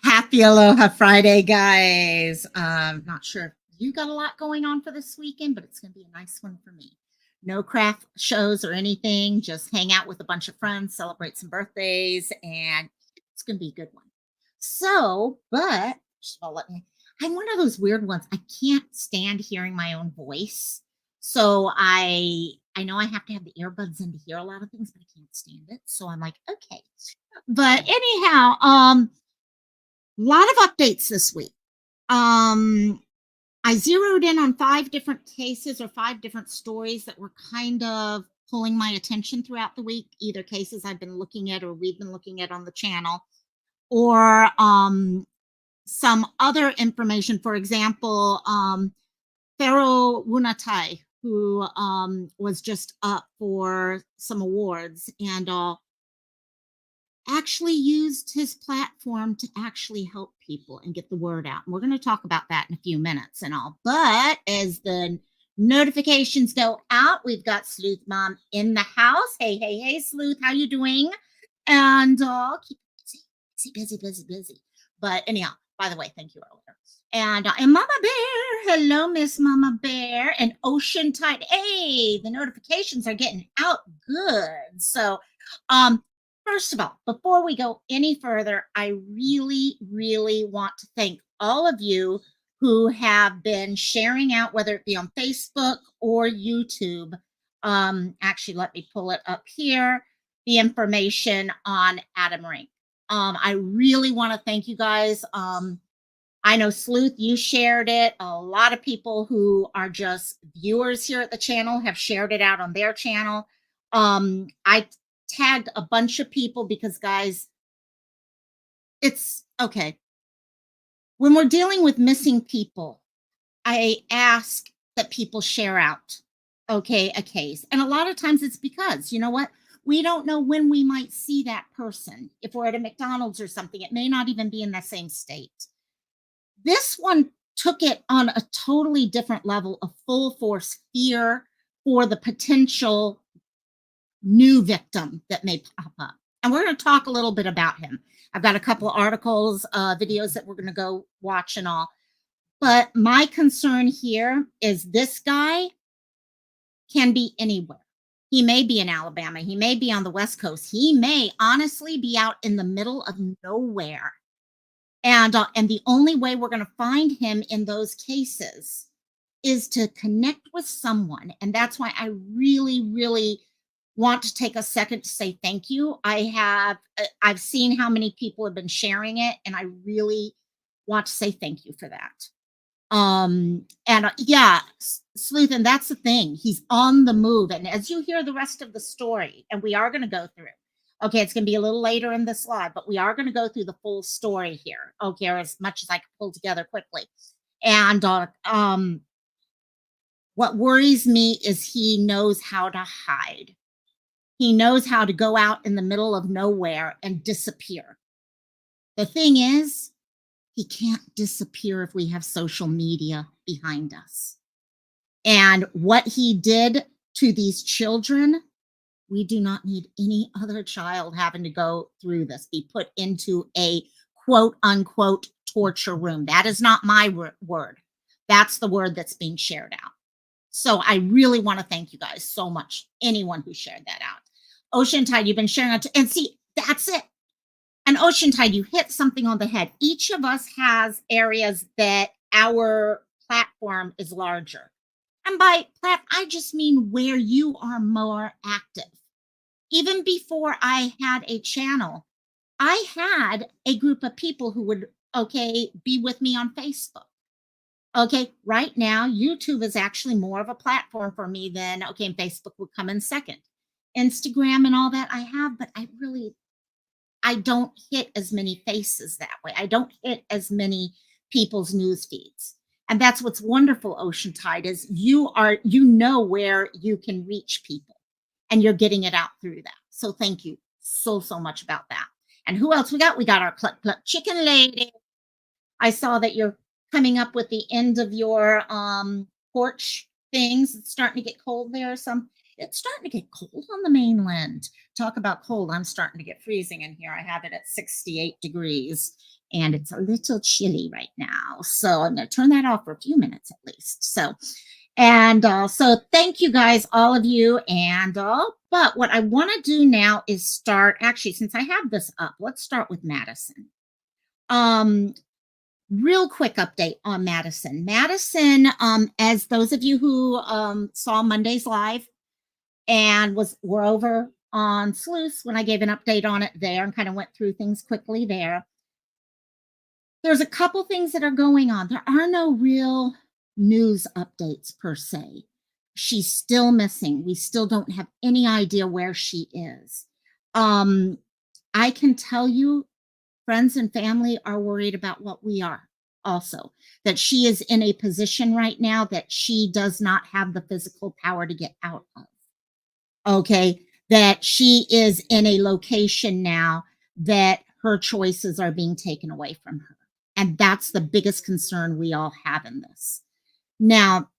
Happy Aloha Friday, guys. Not sure if you got a lot going on for this weekend, but it's going to be a nice one for me. No craft shows or anything, just hang out with a bunch of friends, celebrate some birthdays, and it's going to be a good one. But first of all, I'm one of those weird ones. I can't stand hearing my own voice. So I know I have to have the earbuds in to hear a lot of things, but I can't stand it. So I'm like, okay. But anyhow, lot of updates this week. I zeroed in on 5 different cases or 5 different stories that were kind of pulling my attention throughout the week, either cases I've been looking at or we've been looking at on the channel, or some other information. For example, Pharaoh Woon-A-Tai, who was just up for some awards and actually used his platform to actually help people and get the word out. And we're going to talk about that in a few minutes and all. But as the notifications go out, we've got Sleuth Mom in the house. Hey, Sleuth, how you doing? And keep busy. But anyhow, by the way, thank you earlier. And Mama Bear, hello, Miss Mama Bear, and Ocean Tide. Hey, the notifications are getting out good. So, first of all, before we go any further, I really want to thank all of you who have been sharing out, whether it be on Facebook or YouTube. Actually, let me pull it up here. The information on Adam Renk. I really want to thank you guys. I know Sleuth, you shared it. A lot of people who are just viewers here at the channel have shared it out on their channel. I tagged a bunch of people because, guys, it's okay. When we're dealing with missing people, I ask that people share out, okay, a case. And a lot of times it's because, you know what? We don't know when we might see that person. If we're at a McDonald's or something, it may not even be in the same state. This one took it on a totally different level of full force fear for the potential new victim that may pop up. And we're going to talk a little bit about him. I've got a couple of articles, videos that we're going to go watch and all. But my concern here is this guy can be anywhere. He may be in Alabama. He may be on the West Coast. He may honestly be out in the middle of nowhere. And the only way we're going to find him in those cases is to connect with someone. And that's why I really want to take a second to say thank you. I've seen how many people have been sharing it, and I really want to say thank you for that. Yeah, Sleuth, and that's the thing. He's on the move. And as you hear the rest of the story, and we are going to go through, okay, it's going to be a little later in this live, but we are going to go through the full story here, okay, or as much as I can pull together quickly. And what worries me is he knows how to hide. He knows how to go out in the middle of nowhere and disappear. The thing is, he can't disappear if we have social media behind us. And what he did to these children, we do not need any other child having to go through this, be put into a quote unquote torture room. That is not my word. That's the word that's being shared out. So I really want to thank you guys so much. Anyone who shared that out. Ocean Tide, you've been sharing out. And see, that's it. And Ocean Tide, you hit something on the head. Each of us has areas that our platform is larger. And by platform, I just mean where you are more active. Even before I had a channel, I had a group of people who would, okay, be with me on Facebook. Okay, right now, YouTube is actually more of a platform for me than, okay, and Facebook would come in second. Instagram and all that I have, but I don't hit as many faces that way. I don't hit as many people's news feeds. And that's what's wonderful, Ocean Tide, is you know where you can reach people and you're getting it out through that. So thank you so much about that. And who else we got? We got our Cluck Cluck Chicken Lady. I saw that you're coming up with the end of your porch things. It's starting to get cold there or some. it's starting to get cold on the mainland. Talk about cold. I'm starting to get freezing in here. I have it at 68 degrees and it's a little chilly right now. So I'm going to turn that off for a few minutes at least. So thank you guys, all of you. But what I want to do now is start, actually, since I have this up, let's start with Madison. Real quick update on Madison. Madison, as those of you who saw Monday's live and were over on Sleuth when I gave an update on it there and kind of went through things quickly there. There's a couple things that are going on. There are no real news updates per se. She's still missing. We still don't have any idea where she is. I can tell you, friends and family are worried about what we are also, that she is in a position right now that she does not have the physical power to get out of. Okay, that she is in a location now that her choices are being taken away from her. And that's the biggest concern we all have in this. Now,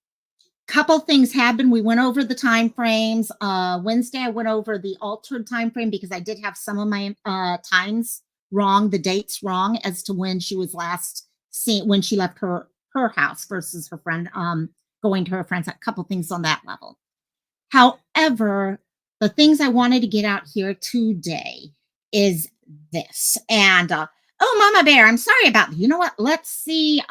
couple things happened. We went over the time frames. Wednesday, I went over the altered time frame because I did have some of my times wrong, the dates wrong as to when she was last seen, when she left her house versus her friend, going to her friends. A couple things on that level. However, the things I wanted to get out here today is this. And oh, Mama Bear, I'm sorry about that. You know what? Let's see.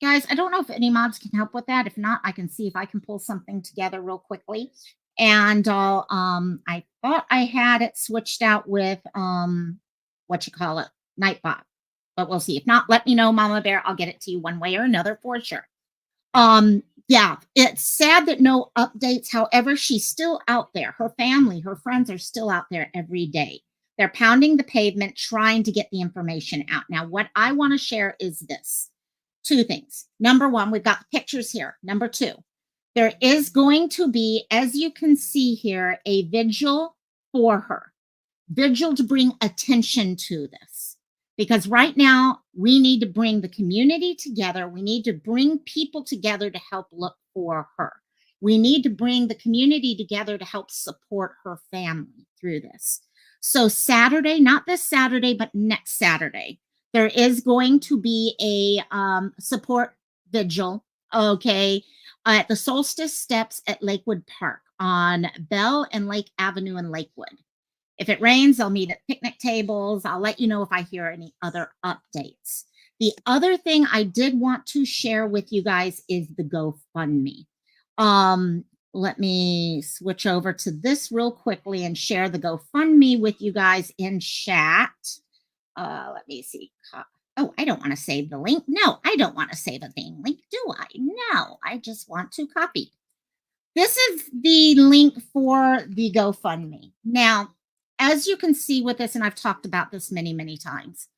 Guys, I don't know if any mods can help with that. If not, I can see if I can pull something together real quickly. And I thought I had it switched out with Nightbot. But we'll see. If not, let me know, Mama Bear. I'll get it to you one way or another for sure. Yeah, it's sad that no updates. However, she's still out there. Her family, her friends are still out there every day. They're pounding the pavement, trying to get the information out. Now, what I want to share is this. Two things. Number one, we've got the pictures here. Number two, there is going to be, as you can see here, a vigil for her. Vigil to bring attention to this. Because right now, we need to bring the community together. We need to bring people together to help look for her. We need to bring the community together to help support her family through this. So Saturday, not this Saturday, but next Saturday, there is going to be a support vigil, okay, at the Solstice Steps at Lakewood Park on Bell and Lake Avenue in Lakewood. If it rains, I'll meet at picnic tables. I'll let you know if I hear any other updates. The other thing I did want to share with you guys is the GoFundMe. Let me switch over to this real quickly and share the GoFundMe with you guys in chat. Let me see. Oh, I don't want to save the link. No, I don't want to save a thing link, do I? No, I just want to copy. This is the link for the GoFundMe. Now, as you can see with this, and I've talked about this many, many times,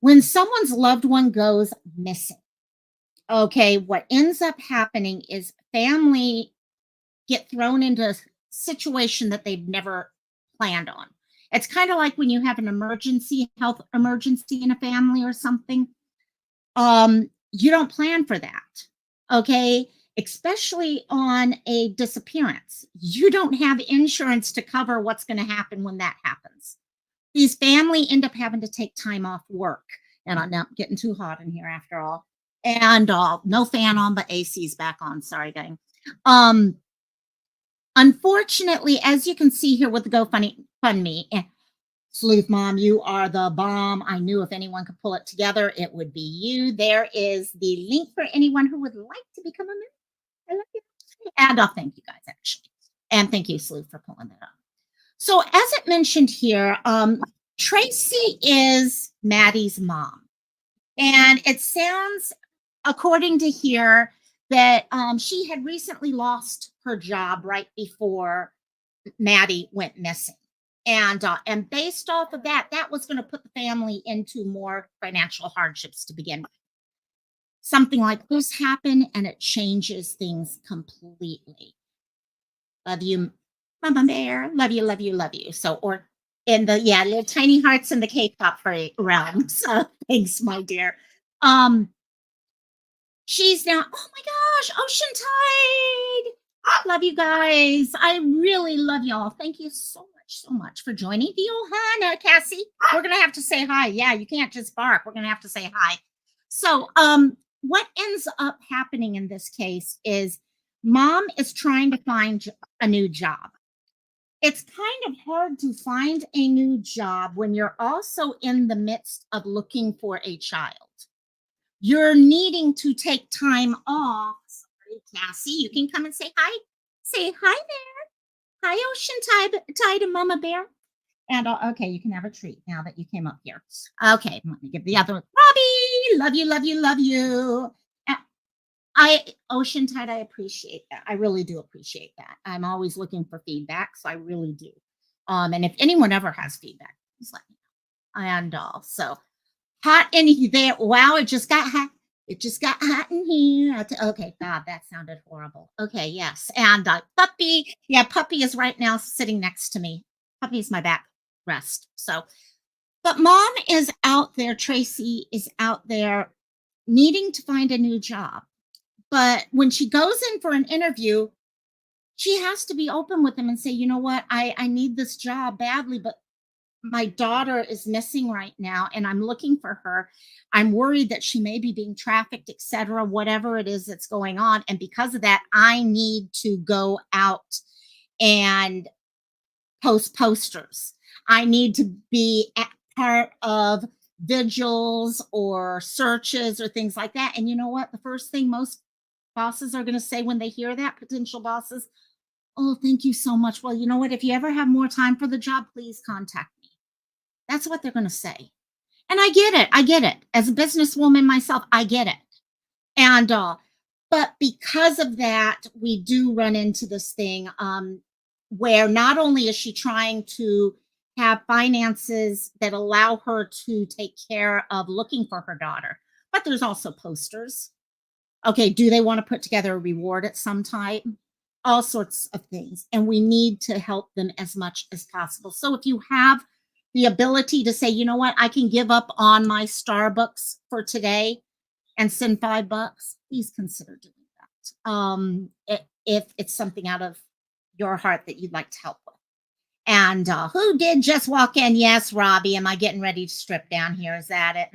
when someone's loved one goes missing, okay, what ends up happening is family get thrown into a situation that they've never planned on. It's kind of like when you have an emergency, health emergency in a family or something. You don't plan for that, okay? Especially on a disappearance. You don't have insurance to cover what's going to happen when that happens. These family end up having to take time off work. And I'm not getting too hot in here after all. And no fan on, but AC's back on. Sorry, gang. Unfortunately, as you can see here with the GoFundMe, Sleuth Mom, you are the bomb. I knew if anyone could pull it together, it would be you. There is the link for anyone who would like to become a member. I love you. And I'll thank you guys, actually. And thank you, Sleuth, for pulling that up. So as it mentioned here, Tracy is Maddie's mom. And it sounds, according to here, that she had recently lost her job right before Maddie went missing. And based off of that, that was going to put the family into more financial hardships to begin with. Something like this happened, and it changes things completely. Love you, Mama Bear. Love you, love you, love you. So, or in the, yeah, little tiny hearts in the K-pop realm. So thanks, my dear. She's now, oh my gosh, Ocean Tide. I love you guys. I really love y'all. Thank you so much for joining the Ohana, Cassie. We're gonna have to say hi. Yeah, you can't just bark. We're gonna have to say hi. So, what ends up happening in this case is mom is trying to find a new job. It's kind of hard to find a new job when you're also in the midst of looking for a child. You're needing to take time off. Sorry, Cassie, you can come and say hi. Say hi there. Hi, Ocean Tide to Mama Bear. And okay, you can have a treat now that you came up here. Okay, let me give the other one. Robbie, love you, love you, love you. Ocean Tide, I appreciate that. I really do appreciate that. I'm always looking for feedback, so I really do. And if anyone ever has feedback, please let me know. And so hot in there. Wow, it just got hot. It just got hot in here. Okay, God, that sounded horrible. Okay, yes. And Puppy, yeah, Puppy is right now sitting next to me. Puppy's my back rest. So, but mom is out there. Tracy is out there needing to find a new job. But when she goes in for an interview, she has to be open with them and say, you know what, I need this job badly, but my daughter is missing right now and I'm looking for her. I'm worried that she may be being trafficked, etc., whatever it is that's going on. And because of that, I need to go out and post posters. I need to be part of vigils or searches or things like that. And you know what? The first thing most bosses are going to say when they hear that, potential bosses, oh, thank you so much. Well, you know what? If you ever have more time for the job, please contact me. That's what they're going to say. And I get it. I get it. As a businesswoman myself, I get it. And, but because of that, we do run into this thing where not only is she trying to have finances that allow her to take care of looking for her daughter, but there's also posters. Okay, do they want to put together a reward at some time? All sorts of things. And we need to help them as much as possible. So if you have the ability to say, you know what, I can give up on my Starbucks for today and send $5, please consider doing that. If it's something out of your heart that you'd like to help with. And who did just walk in? Yes, Robbie. Am I getting ready to strip down here? Is that it?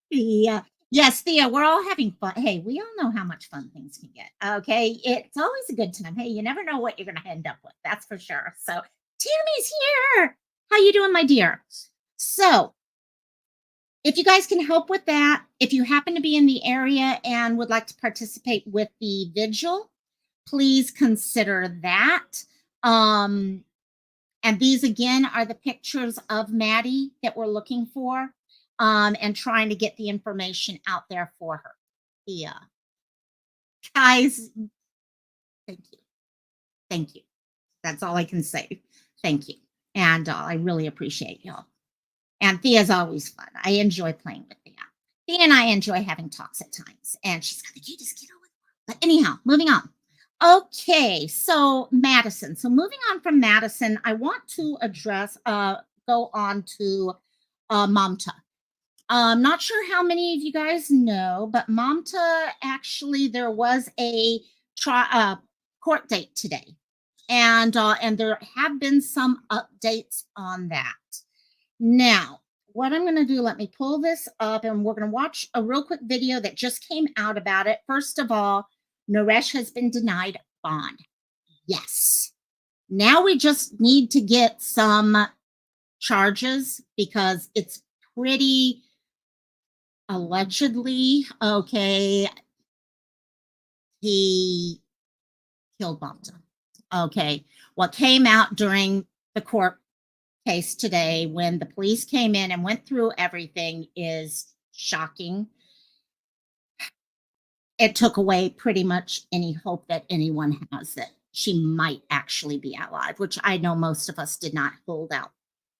Yeah. Yes, Thea, we're all having fun. Hey, we all know how much fun things can get. Okay. It's always a good time. Hey, you never know what you're going to end up with. That's for sure. So Tammy's here. How you doing, my dear? So if you guys can help with that, if you happen to be in the area and would like to participate with the vigil, please consider that. And these again are the pictures of Maddie that we're looking for. And trying to get the information out there for her. Yeah. Guys, thank you. Thank you. That's all I can say. Thank you. And I really appreciate y'all. And Thea's always fun. I enjoy playing with Thea. Thea and I enjoy having talks at times. And she's got the cutest kiddo with her. But anyhow, moving on. Okay, so Madison. So moving on from Madison, I want to go on to Mamta. I'm not sure how many of you guys know, but Mamta actually there was a court date today, and there have been some updates on that. Now, what I'm going to do, let me pull this up, and we're going to watch a real quick video that just came out about it. First of all, Naresh has been denied bond. Yes. Now we just need to get some charges because it's pretty allegedly, okay, he killed Mamta. Okay, what came out during the court case today when the police came in and went through everything is shocking. It took away pretty much any hope that anyone has that she might actually be alive, which I know most of us did not hold out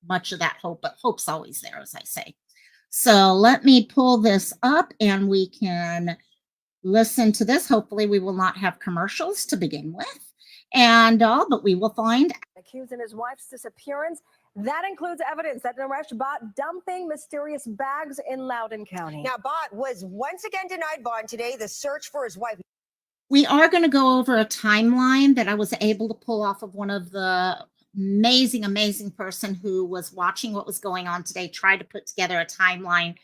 much of that hope, but hope's always there, as I say. So let me pull this up and we can listen to this. Hopefully we will not have commercials to begin with. And but we will find. Accused in his wife's disappearance. That includes evidence that Naresh Bhatt dumping mysterious bags in Loudoun County. Now, Bhatt was once again denied bond today. The search for his wife. We are going to go over a timeline that I was able to pull off of one of the amazing person who was watching what was going on today, tried to put together a timeline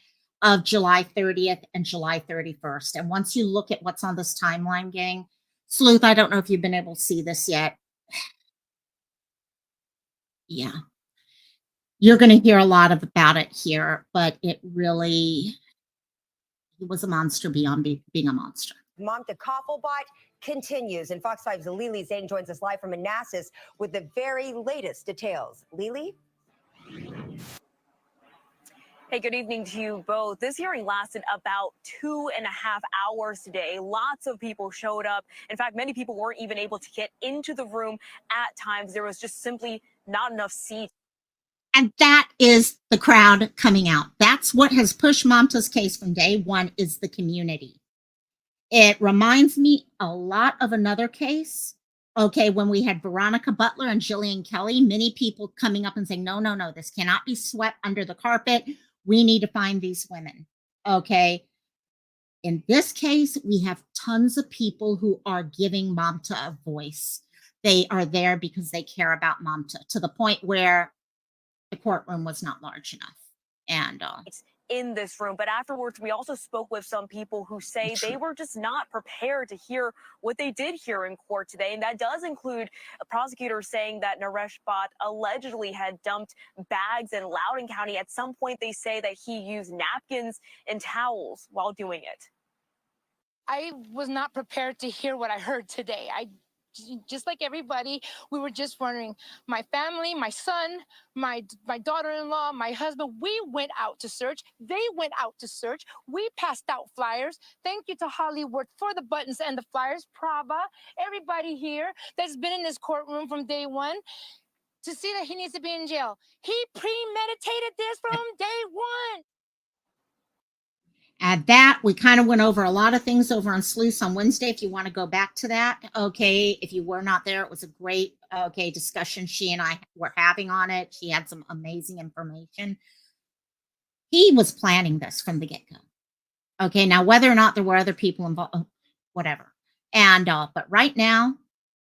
of July 30th and July 31st. And once you look at what's on this timeline, gang, Sleuth, I don't know if you've been able to see this yet. Yeah. You're going to hear a lot about it here, but it really, he was a monster beyond being a monster. Mamta Kafle continues, and Fox 5's Lily Zane joins us live from Manassas with the very latest details. Lily? Hey, good evening to you both. This hearing lasted about 2.5 hours today. Lots of people showed up. In fact, many people weren't even able to get into the room at times. There was just simply not enough seats. And that is the crowd coming out. That's what has pushed Mamta's case from day one, is the community. It reminds me a lot of another case. Okay, when we had Veronica, Butler, and Jilian Kelley, many people coming up and saying, no, this cannot be swept under the carpet. We need to find these women. Okay. In this case, we have tons of people who are giving Mamta a voice. They are there because they care about Mamta, to the point where the courtroom was not large enough. And in this room, but afterwards we also spoke with some people who say they were just not prepared to hear what they did hear in court today, and that does include a prosecutor saying that Naresh Bhatt allegedly had dumped bags in Loudoun County. At some point they say that he used napkins and towels while doing it. I was not prepared to hear what I heard today. Just like everybody, we were just wondering. My family, my son, my daughter-in-law, my husband, we went out to search. They went out to search. We passed out flyers. Thank you to Hollywood for the buttons and the flyers. Prava, everybody here that's been in this courtroom from day one to see that he needs to be in jail. He premeditated this from day one. At that, we kind of went over a lot of things over on Sleuths on Wednesday. If you want to go back to that, okay. If you were not there, it was a great, discussion she and I were having on it. She had some amazing information. He was planning this from the get-go. Okay, now whether or not there were other people involved, whatever. And but right now,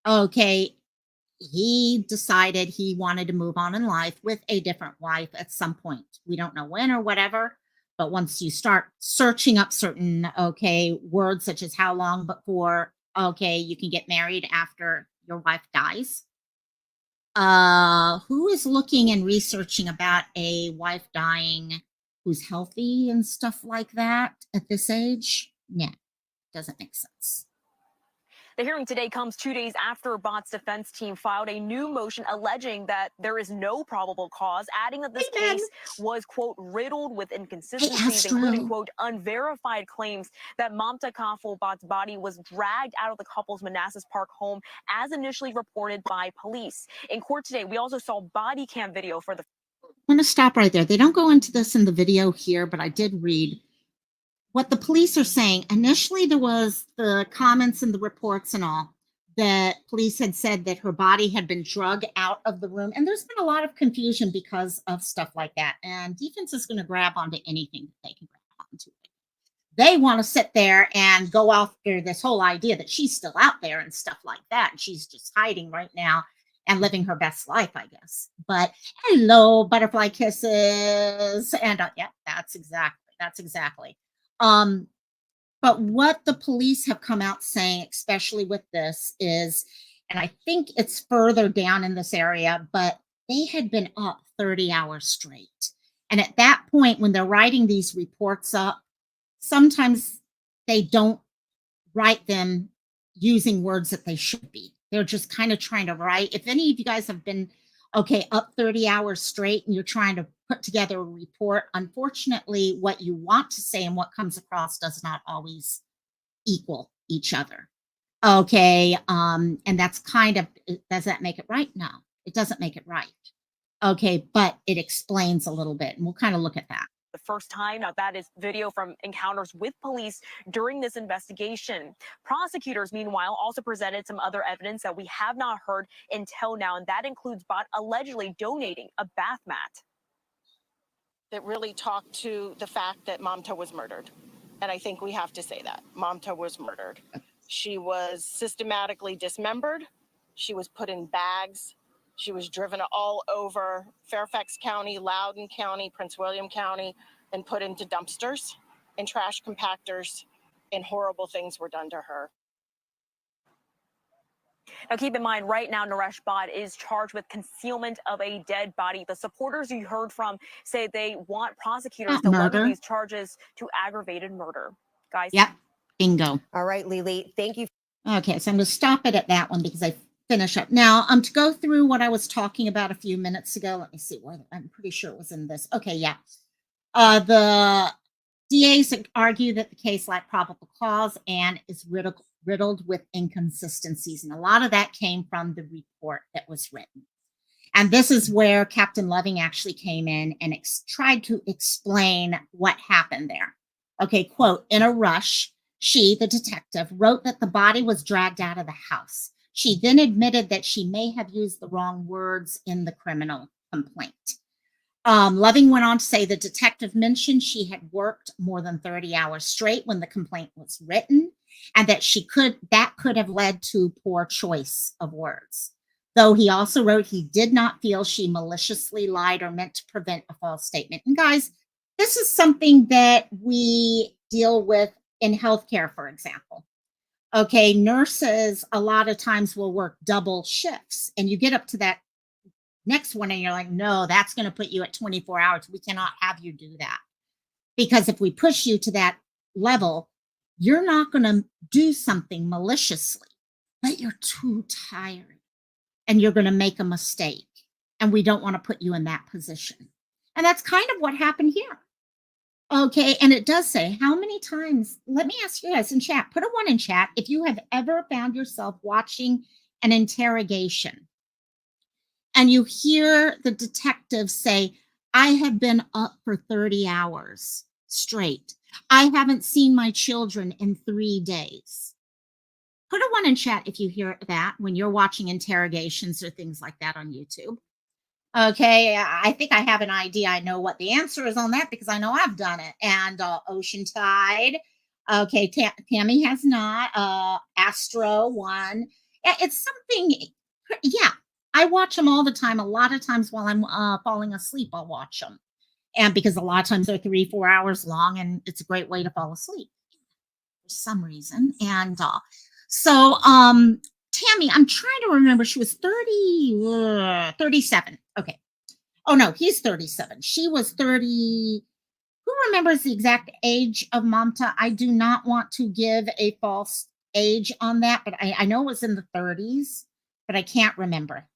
okay, he decided he wanted to move on in life with a different wife at some point. We don't know when or whatever. But once you start searching up certain, words such as how long before, you can get married after your wife dies. Who is looking and researching about a wife dying who's healthy and stuff like that at this age? Yeah, doesn't make sense. The hearing today comes 2 days after Bhatt's defense team filed a new motion alleging that there is no probable cause, adding that this case was, quote, riddled with inconsistencies, including, quote, unverified claims that Mamta Kafle Bhatt's body was dragged out of the couple's Manassas Park home as initially reported by police. In court today, we also saw body cam video for the... I'm going to stop right there. They don't go into this in the video here, but I did read what the police are saying. Initially, there was the comments and the reports and all that police had said that her body had been dragged out of the room. And there's been a lot of confusion because of stuff like that. And defense is going to grab onto anything that they can grab onto. They want to sit there and go after this whole idea that she's still out there and stuff like that. And she's just hiding right now and living her best life, I guess. But hello, butterfly kisses. And yeah, that's exactly. But what the police have come out saying, especially with this, is, and I think it's further down in this area, but they had been up 30 hours straight. And at that point, when they're writing these reports up, sometimes they don't write them using words that they should be. They're just kind of trying to write. If any of you guys have been, up 30 hours straight and you're trying to put together a report, unfortunately, what you want to say and what comes across does not always equal each other. And that's kind of, does that make it right? No, it doesn't make it right. But it explains a little bit, and we'll kind of look at that. The first time. Now, that is video from encounters with police during this investigation. Prosecutors, meanwhile, also presented some other evidence that we have not heard until now, and that includes Bhatt allegedly donating a bath mat. That really talked to the fact that Mamta was murdered. And I think we have to say that. Mamta was murdered. She was systematically dismembered. She was put in bags. She was driven all over Fairfax County, Loudoun County, Prince William County, and put into dumpsters and trash compactors, and horrible things were done to her. Now, keep in mind, right now, Naresh Bhatt is charged with concealment of a dead body. The supporters you heard from say they want prosecutors to level these charges to aggravated murder. Guys? Yep. Bingo. All right, Lily, thank you. Okay, so I'm going to stop it at that one because I finish up. Now, to go through what I was talking about a few minutes ago, let me see. I'm pretty sure it was in this. Okay, yeah. The DAs argue that the case lacked probable cause and is riddled with inconsistencies. And a lot of that came from the report that was written. And this is where Captain Loving actually came in and tried to explain what happened there. Okay, quote, in a rush, she, the detective, wrote that the body was dragged out of the house. She then admitted that she may have used the wrong words in the criminal complaint. Loving went on to say the detective mentioned she had worked more than 30 hours straight when the complaint was written, and that that could have led to poor choice of words. Though he also wrote he did not feel she maliciously lied or meant to prevent a false statement. And guys, this is something that we deal with in healthcare, for example. Okay, nurses a lot of times will work double shifts, and you get up to that next one and you're like, no, that's going to put you at 24 hours. We cannot have you do that. Because if we push you to that level, you're not going to do something maliciously, but you're too tired and you're going to make a mistake. And we don't want to put you in that position. And that's kind of what happened here. Okay, and it does say how many times, let me ask you guys in chat, put a 1 in chat if you have ever found yourself watching an interrogation and you hear the detective say, I have been up for 30 hours straight. I haven't seen my children in 3 days. Put a 1 in chat if you hear that when you're watching interrogations or things like that on YouTube. Okay, I think I have an idea. I know what the answer is on that because I know I've done it. And Ocean Tide. Okay, Tammy has not. Astro one. It's something, yeah. I watch them all the time. A lot of times while I'm falling asleep, I'll watch them. And because a lot of times they're 3-4 hours long and it's a great way to fall asleep for some reason. And so Tammy, I'm trying to remember, she was 37. Okay. Oh no, he's 37. She was 30. Who remembers the exact age of Mamta? I do not want to give a false age on that, but I know it was in the 30s, but I can't remember.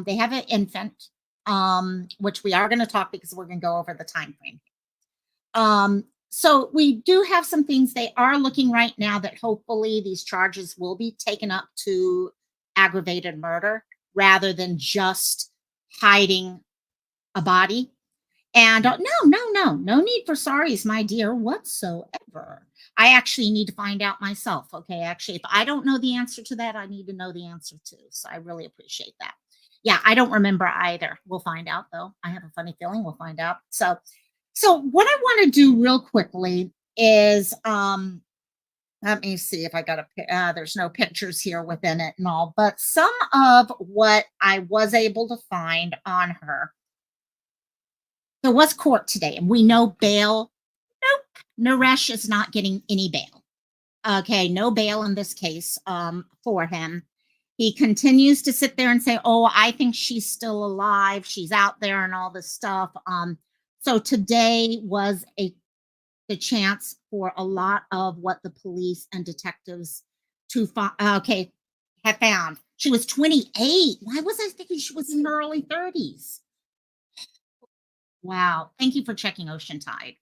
They have an infant, which we are going to talk because we're going to go over the time frame. So we do have some things they are looking right now that hopefully these charges will be taken up to aggravated murder rather than just hiding a body. And no need for sorries, my dear, whatsoever. I actually need to find out myself. Okay, actually, if I don't know the answer to that, I need to know the answer too. So I really appreciate that. Yeah, I don't remember either. We'll find out though. I have a funny feeling we'll find out. So what I want to do real quickly is, let me see if I got there's no pictures here within it and all, but some of what I was able to find on her. There was court today, and we know bail. Nope, Naresh is not getting any bail. Okay, no bail in this case for him. He continues to sit there and say, oh, I think she's still alive. She's out there and all this stuff. So today was the chance for a lot of what the police and detectives have found. She was 28. Why was I thinking she was in her early 30s? Wow. Thank you for checking Ocean Tide.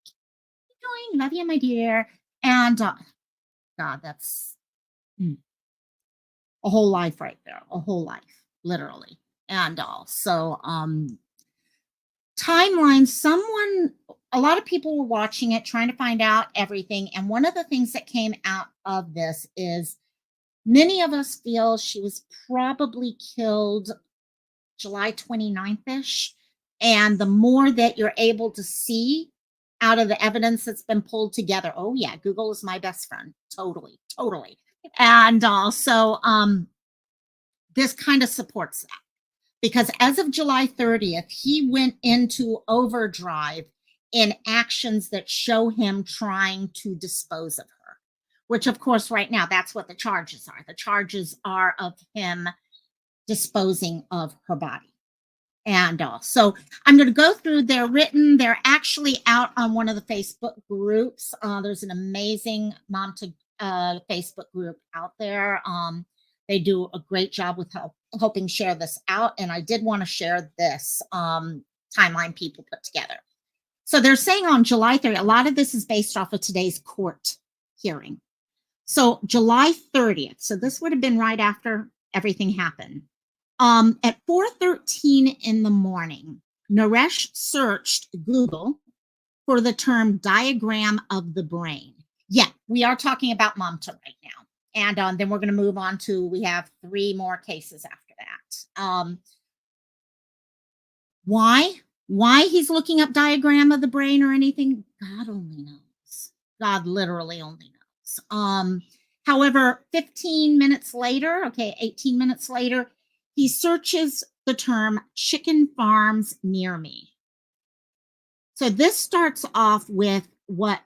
Keep going. Love you, my dear. And God, that's a whole life right there. A whole life, literally. And all. So timeline, a lot of people were watching it, trying to find out everything. And one of the things that came out of this is many of us feel she was probably killed July 29th-ish. And the more that you're able to see out of the evidence that's been pulled together. Oh yeah, Google is my best friend. Totally, totally. And also, this kind of supports that because as of July 30th, he went into overdrive in actions that show him trying to dispose of her, which of course right now that's what the charges are. The charges are of him disposing of her body. And so I'm going to go through, they're actually out on one of the Facebook groups. There's an amazing Mamta Facebook group out there. They do a great job with helping share this out. And I did want to share this timeline people put together. So they're saying on July 30th, a lot of this is based off of today's court hearing. So July 30th, so this would have been right after everything happened. At 4:13 in the morning, Naresh searched Google for the term diagram of the brain. Yeah, we are talking about Mamta right now. And then we're going to move on to, we have 3 more cases after that. Why he's looking up diagram of the brain or anything, God only knows. God literally only knows. However, 15 minutes later, 18 minutes later, he searches the term chicken farms near me. So this starts off with what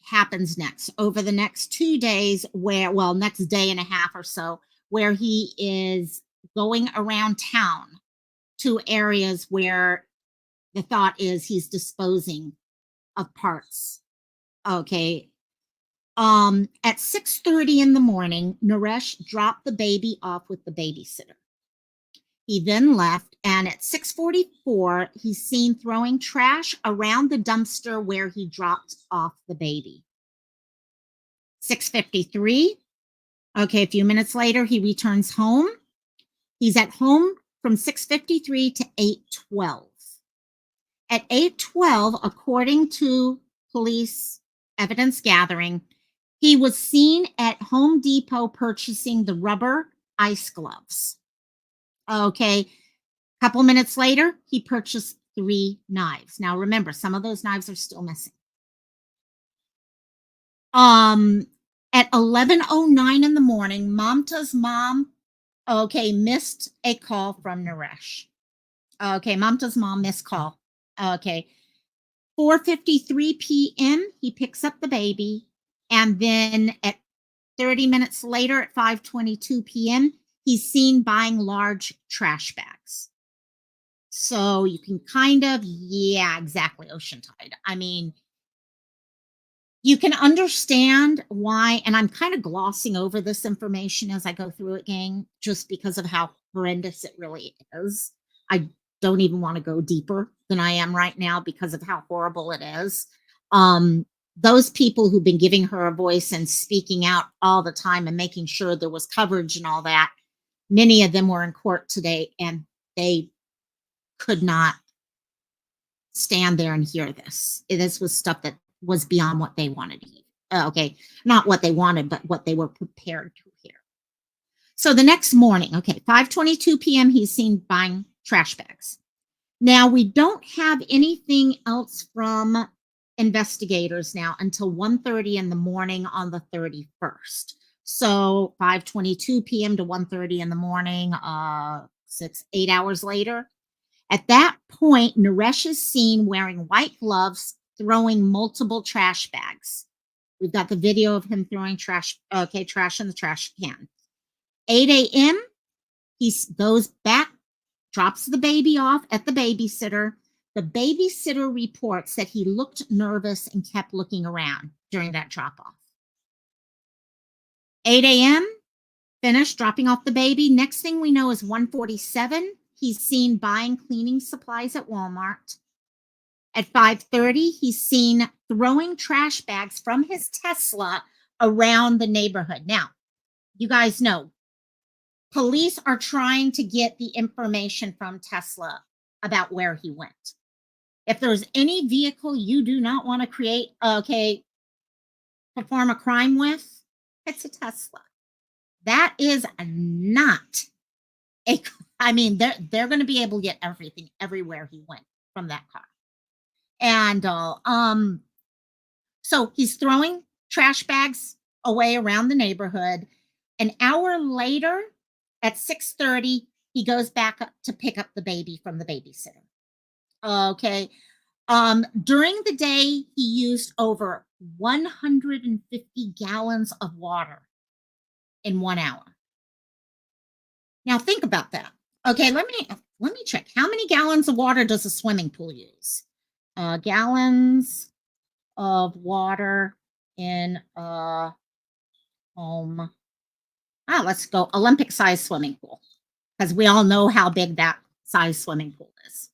happens next over the next 2 days next day and a half or so, where he is going around town to areas where the thought is he's disposing of parts. Okay. At 6:30 in the morning, Naresh dropped the baby off with the babysitter. He then left, and at 6:44, he's seen throwing trash around the dumpster where he dropped off the baby. 6:53, a few minutes later, he returns home. He's at home from 6:53 to 8:12. At 8:12, according to police evidence gathering, he was seen at Home Depot purchasing the rubber ice gloves. Couple minutes later, he purchased 3 knives. Now remember, some of those knives are still missing. At 11:09 in the morning, Mamta's mom, missed a call from Naresh. Mamta's mom missed call. 4:53 p.m., he picks up the baby. And then at 30 minutes later, at 5:22 p.m., he's seen buying large trash bags. So you can exactly, Ocean-Tide. I mean, you can understand why, and I'm kind of glossing over this information as I go through it, gang, just because of how horrendous it really is. I don't even want to go deeper than I am right now because of how horrible it is. Those people who've been giving her a voice and speaking out all the time and making sure there was coverage and all that, many of them were in court today, and they could not stand there and hear this. This was stuff that was beyond what they wanted to hear. Not what they wanted, but what they were prepared to hear. So the next morning, 5:22 p.m., he's seen buying trash bags. Now, we don't have anything else from investigators now until 1:30 in the morning on the 31st. So 5:22 p.m. to 1:30 in the morning, 8 hours later. At that point, Naresh is seen wearing white gloves, throwing multiple trash bags. We've got the video of him throwing trash in the trash can. 8 a.m., he goes back, drops the baby off at the babysitter. The babysitter reports that he looked nervous and kept looking around during that drop-off. 8 a.m., finished dropping off the baby. Next thing we know is 1:47. He's seen buying cleaning supplies at Walmart. At 5:30, he's seen throwing trash bags from his Tesla around the neighborhood. Now, you guys know, police are trying to get the information from Tesla about where he went. If there's any vehicle you do not want to perform a crime with, it's a Tesla. That is not they're going to be able to get everything everywhere he went from that car. And so he's throwing trash bags away around the neighborhood. An hour later, at 6:30, he goes back up to pick up the baby from the babysitter. Okay. During the day, he used over 150 gallons of water in 1 hour. Now think about that. Okay, let me check. How many gallons of water does a swimming pool use? Gallons of water in a home. Let's go Olympic size swimming pool, because we all know how big that size swimming pool is.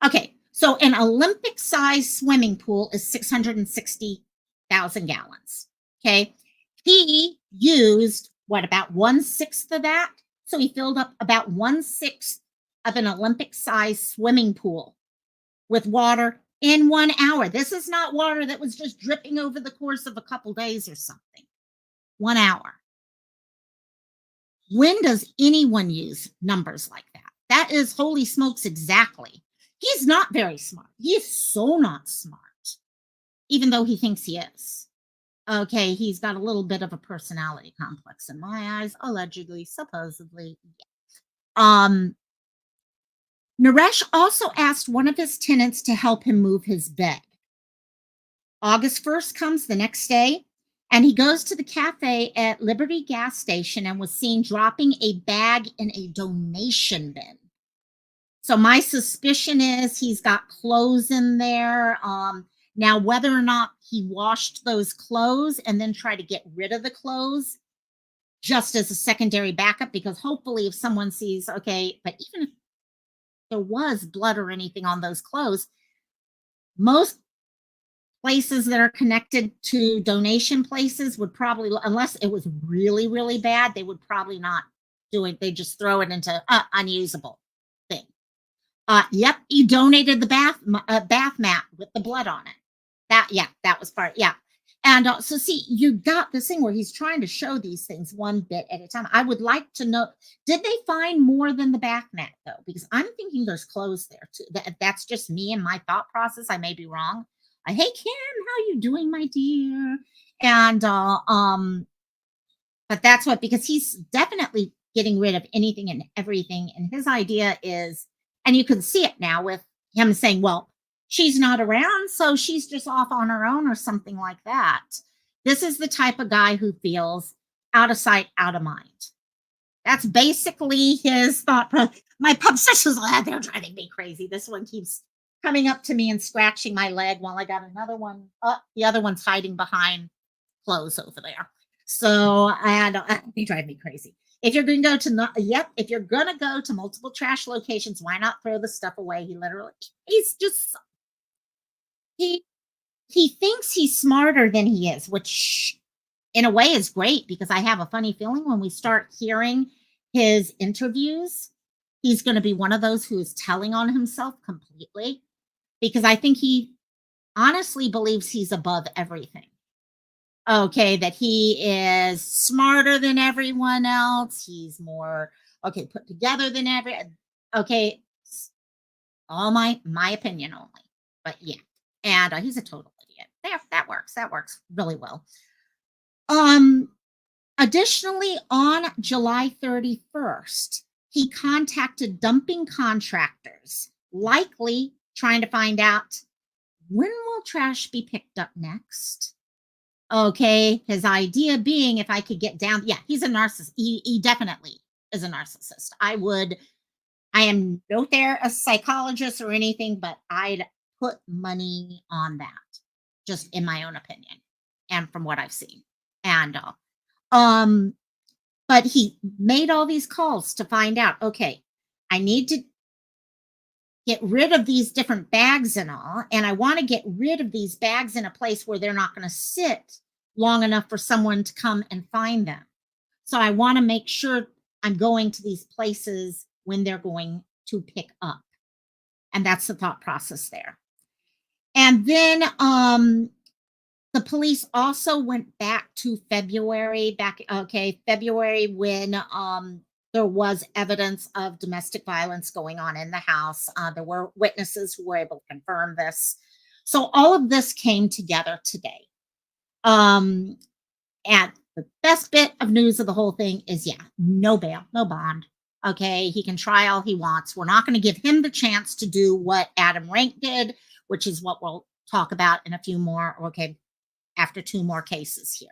Okay, so an Olympic size swimming pool is 660,000 gallons. Okay, he used what, about 1/6 of that? So he filled up about 1/6 of an Olympic size swimming pool with water in 1 hour. This is not water that was just dripping over the course of a couple days or something. 1 hour. When does anyone use numbers like that? That is, holy smokes, exactly. He's not very smart. He is so not smart, even though he thinks he is. Okay, he's got a little bit of a personality complex in my eyes, allegedly, supposedly. Yeah. Naresh also asked one of his tenants to help him move his bed. August 1st comes the next day, and he goes to the cafe at Liberty gas station and was seen dropping a bag in a donation bin. So my suspicion is he's got clothes in there. Now, whether or not he washed those clothes and then try to get rid of the clothes just as a secondary backup, because hopefully if someone sees, okay, but even if there was blood or anything on those clothes, most places that are connected to donation places would probably, unless it was really, really bad, they would probably not do it. They just throw it into unusable thing. Yep, he donated the bath mat with the blood on it. That was part. Yeah. And so see, you got this thing where he's trying to show these things one bit at a time. I would like to know, did they find more than the bath mat though? Because I'm thinking there's clothes there too. That's just me and my thought process. I may be wrong. Hey Kim, how you doing, my dear? And but that's what, because he's definitely getting rid of anything and everything. And his idea is, and you can see it now with him saying, well, she's not around, so she's just off on her own or something like that. This is the type of guy who feels out of sight, out of mind. That's basically his thought process. My pup sisters, they're driving me crazy. This one keeps coming up to me and scratching my leg while I got another one. The other one's hiding behind clothes over there. So they drive me crazy. If you're going to go to if you're going to go to multiple trash locations, why not throw the stuff away? He's just, he thinks he's smarter than he is, which in a way is great, because I have a funny feeling when we start hearing his interviews, he's going to be one of those who is telling on himself completely, because I think he honestly believes he's above everything. Okay, that he is smarter than everyone else. He's more, put together than okay. All my opinion only, but yeah. And he's a total idiot. That works really well. Additionally, on July 31st, he contacted dumping contractors, likely trying to find out, when will trash be picked up next? Okay, his idea being, if I could get down, he's a narcissist. He definitely is a narcissist. I am no a psychologist or anything, but I'd put money on that, just in my own opinion and from what I've seen. And but he made all these calls to find out, okay, I need to get rid of these different bags and all, and I want to get rid of these bags in a place where they're not going to sit long enough for someone to come and find them. So I want to make sure I'm going to these places when they're going to pick up. And that's the thought process there. And then the police also went back to February, when there was evidence of domestic violence going on in the house. There were witnesses who were able to confirm this. So all of this came together today. And the best bit of news of the whole thing is, yeah, no bail, no bond. Okay, he can try all he wants. We're not going to give him the chance to do what Adam Renk did, which is what we'll talk about in a few more, okay, after 2 more cases here.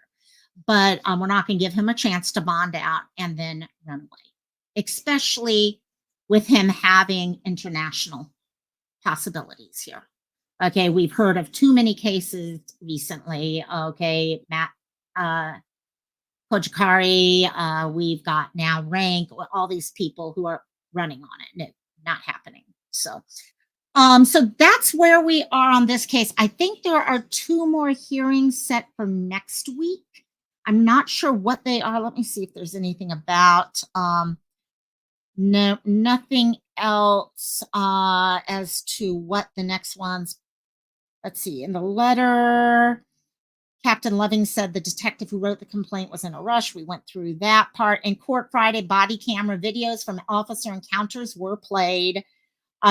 But we're not going to give him a chance to bond out and then run away, especially with him having international possibilities here. Okay, we've heard of too many cases recently. Okay, Matt Kojikari, we've got now Renk, all these people who are running on it, and it's not happening. So that's where we are on this case. I think there are 2 more hearings set for next week. I'm not sure what they are. Let me see if there's anything about. No, nothing else as to what the next ones. Let's see. In the letter, Captain Loving said the detective who wrote the complaint was in a rush. We went through that part. In court Friday, body camera videos from officer encounters were played.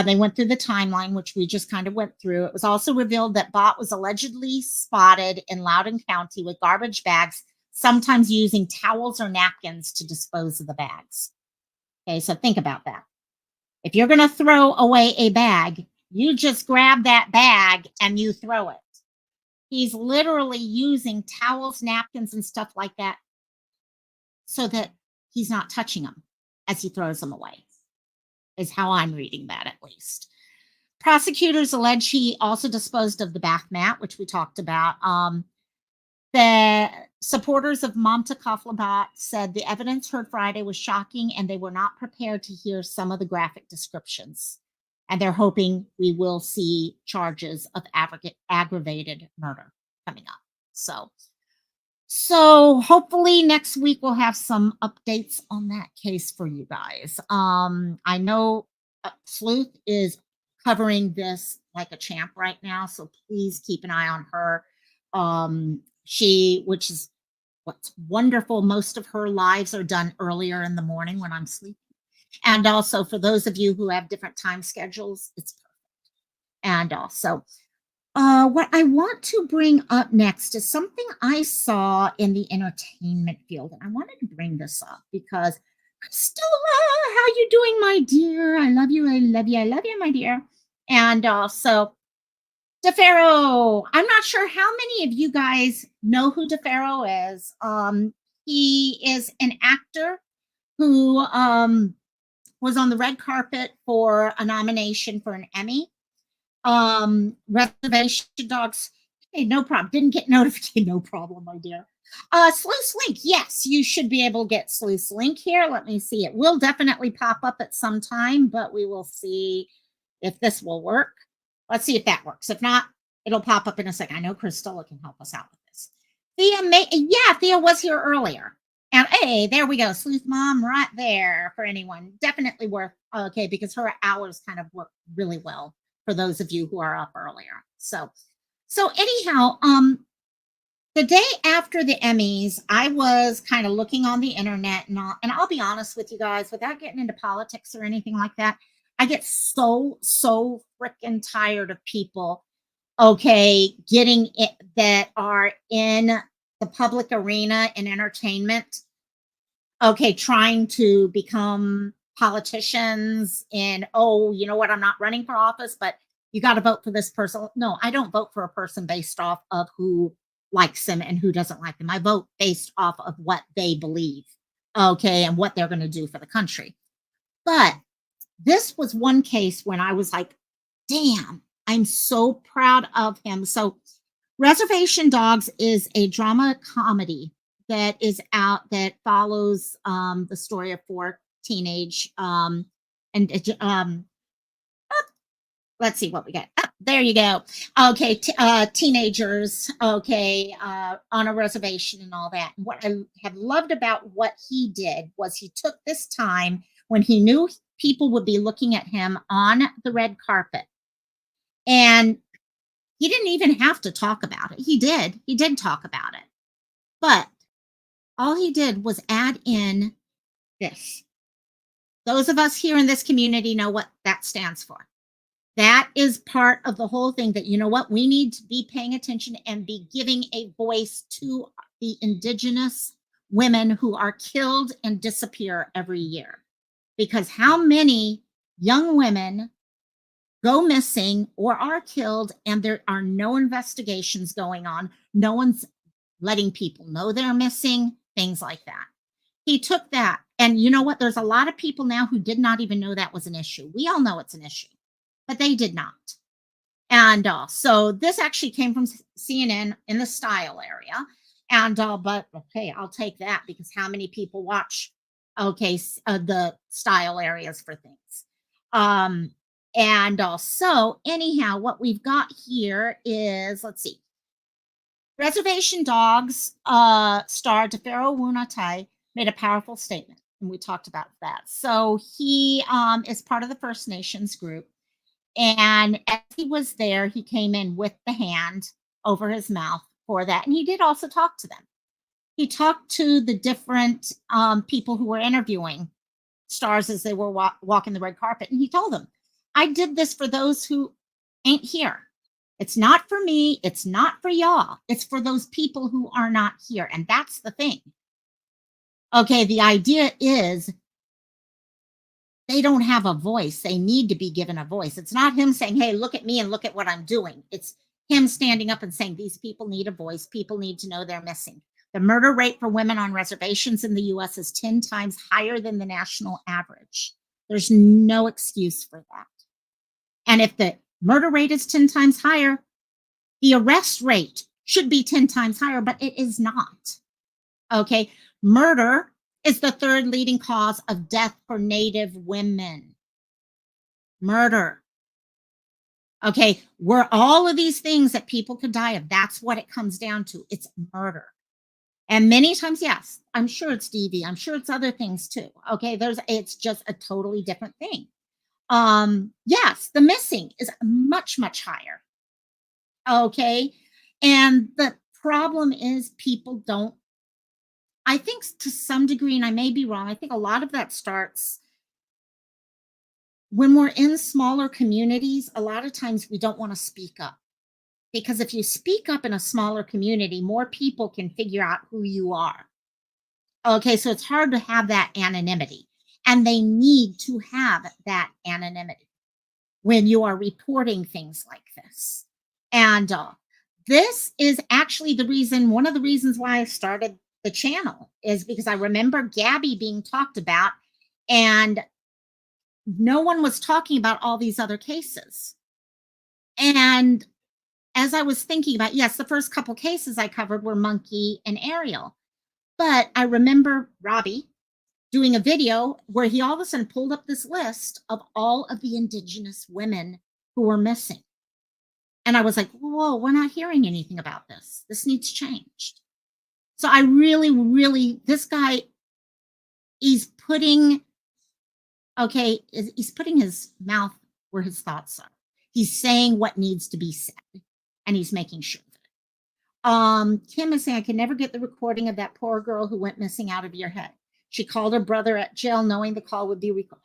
They went through the timeline, which we just kind of went through. It was also revealed that Bhatt was allegedly spotted in Loudoun County with garbage bags, sometimes using towels or napkins to dispose of the bags. Okay, so think about that. If you're going to throw away a bag, you just grab that bag and you throw it. He's literally using towels, napkins, and stuff like that so that he's not touching them as he throws them away, is how I'm reading that, at least. Prosecutors allege he also disposed of the bath mat, which we talked about. The supporters of Mamta Kafle said the evidence heard Friday was shocking and they were not prepared to hear some of the graphic descriptions. And they're hoping we will see charges of aggravated murder coming up. So hopefully next week we'll have some updates on that case for you guys. I know Sleuth is covering this like a champ right now, so please keep an eye on her. Which is what's wonderful. Most of her lives are done earlier in the morning when I'm sleeping. And also for those of you who have different time schedules, it's perfect. And also, what I want to bring up next is something I saw in the entertainment field. And I wanted to bring this up because Stella, how you doing, my dear? I love you. I love you. I love you, my dear. And also, DeFaro. I'm not sure how many of you guys know who DeFaro is. He is an actor who was on the red carpet for a nomination for an Emmy. Reservation Dogs. Hey, no problem. Didn't get notification. No problem, my dear. Sleuth's Link. Yes, you should be able to get Sleuth's Link here. Let me see. It will definitely pop up at some time, but we will see if this will work. Let's see if that works. If not, it'll pop up in a second. I know Christella can help us out with this. Thea was here earlier. And hey, there we go. Sleuth Mom right there for anyone. Definitely worth, okay, because her hours kind of work really well for those of you who are up earlier. So anyhow, the day after the Emmys, I was kind of looking on the internet, and I'll be honest with you guys, without getting into politics or anything like that, I get so freaking tired of people, okay, getting it that are in the public arena in entertainment, okay, trying to become politicians and, oh, you know what, I'm not running for office, but you got to vote for this person. No, I don't vote for a person based off of who likes them and who doesn't like them. I vote based off of what they believe, okay, and what they're going to do for the country. But this was one case when I was like, damn, I'm so proud of him. So Reservation Dogs is a drama comedy that is out that follows the story of 4 teenage let's see what we got. There you go. Okay, teenagers, okay, on a reservation and all that. And what I have loved about what he did was he took this time when he knew people would be looking at him on the red carpet. And he didn't even have to talk about it. He did talk about it. But all he did was add in this. Those of us here in this community know what that stands for. That is part of the whole thing, that, you know what, we need to be paying attention and be giving a voice to the indigenous women who are killed and disappear every year. Because how many young women go missing or are killed and there are no investigations going on? No one's letting people know they're missing, things like that. He took that, and you know what? There's a lot of people now who did not even know that was an issue. We all know it's an issue, but they did not. And so this actually came from CNN in the style area. And but okay, I'll take that, because how many people watch the style areas for things? And so anyhow, what we've got here is, let's see. Reservation Dogs star DeFaro Woon-A-Tai made a powerful statement, and we talked about that. So he is part of the First Nations group, and as he was there, he came in with the hand over his mouth for that, and he did also talk to them. He talked to the different people who were interviewing stars as they were walking the red carpet, and he told them, I did this for those who ain't here. It's not for me. It's not for y'all. It's for those people who are not here. And that's the thing. Okay, the idea is they don't have a voice. They need to be given a voice. It's not him saying, hey, look at me and look at what I'm doing. It's him standing up and saying, these people need a voice. People need to know they're missing. The murder rate for women on reservations in the U.S. is 10 times higher than the national average. There's no excuse for that. And if the murder rate is 10 times higher, the arrest rate should be 10 times higher, but it is not. Okay, murder is the third leading cause of death for Native women. Murder. Okay, we're all of these things that people could die of. That's what it comes down to. It's murder. And many times, yes, I'm sure it's DV. I'm sure it's other things too. Okay, it's just a totally different thing. Yes, the missing is much, much higher. Okay. And the problem is people don't, I think to some degree, and I may be wrong, I think a lot of that starts when we're in smaller communities. A lot of times we don't want to speak up, because if you speak up in a smaller community, more people can figure out who you are. Okay. So it's hard to have that anonymity, and they need to have that anonymity when you are reporting things like this. And this is actually one of the reasons why I started the channel, is because I remember Gabby being talked about, and no one was talking about all these other cases. And as I was thinking about, yes, the first couple cases I covered were Monkey and Ariel, but I remember Robbie doing a video where he all of a sudden pulled up this list of all of the indigenous women who were missing. And I was like, whoa, we're not hearing anything about this. This needs changed. So I really, this guy, he's putting his mouth where his thoughts are. He's saying what needs to be said, and he's making sure of it. Kim is saying, I can never get the recording of that poor girl who went missing out of your head. She called her brother at jail knowing the call would be recorded.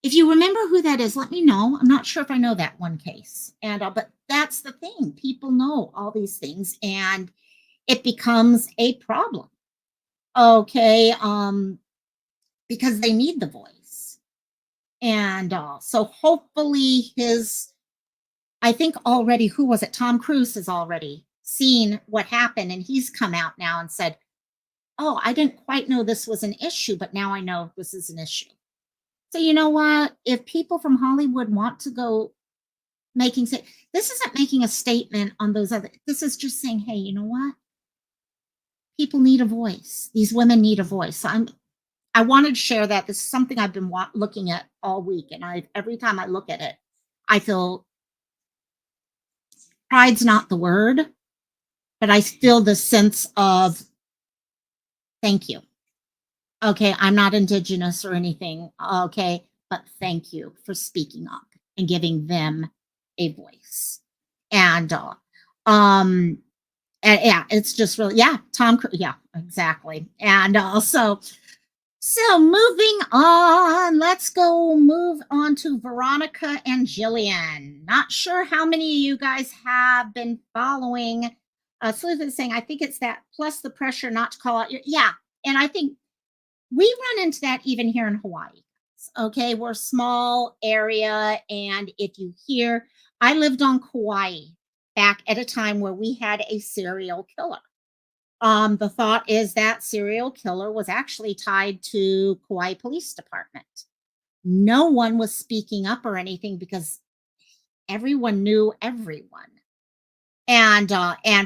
If you remember who that is, let me know. I'm not sure if I know that one case. And but that's the thing. People know all these things, and it becomes a problem. Okay, because they need the voice. And so hopefully I think already, who was it? Tom Cruise has already seen what happened, and he's come out now and said, oh, I didn't quite know this was an issue, but now I know this is an issue. So you know what? If people from Hollywood want to go this isn't making a statement on those other, this is just saying, hey, you know what? People need a voice. These women need a voice. So I wanted to share that. This is something I've been looking at all week. And every time I look at it, I feel pride's not the word, but I feel the sense of thank you. Okay, I'm not indigenous or anything. Okay, but thank you for speaking up and giving them a voice. And yeah, it's just really, yeah, Tom Cruise, yeah, exactly. And also, So moving on, let's move on to Veronica and Jilian. Not sure how many of you guys have been following. Sleuth is saying, I think it's that plus the pressure not to call out your, yeah. And I think we run into that even here in Hawaii. Okay, we're a small area. And if you hear, I lived on Kauai back at a time where we had a serial killer. The thought is that serial killer was actually tied to Kauai Police Department. No one was speaking up or anything because everyone knew everyone. And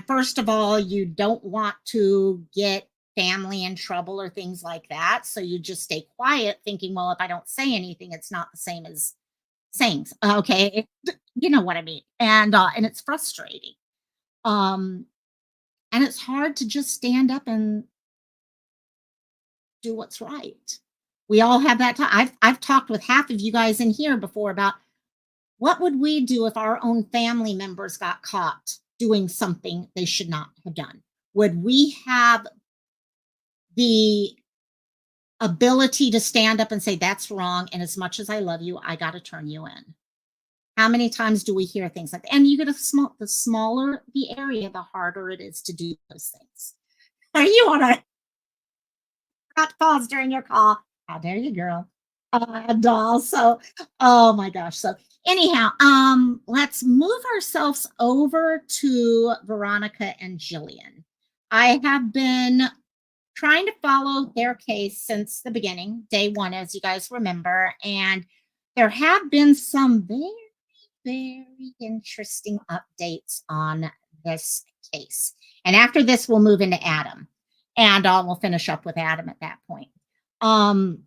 first of all, you don't want to get family in trouble or things like that. So you just stay quiet, thinking, well, if I don't say anything, it's not the same as saying, okay, you know what I mean. And it's frustrating. And it's hard to just stand up and do what's right. We all have that time. I've talked with half of you guys in here before about what would we do if our own family members got caught doing something they should not have done? Would we have the ability to stand up and say, that's wrong, and as much as I love you, I got to turn you in? How many times do we hear things like that? And you get the smaller the area, the harder it is to do those things. Are you on a got pause during your call? How dare you, girl? And also, oh my gosh. So anyhow, let's move ourselves over to Veronica and Jilian. I have been trying to follow their case since the beginning, day one, as you guys remember, and there have been some very, very interesting updates on this case. And after this, we'll move into Adam, and we'll finish up with Adam at that point. For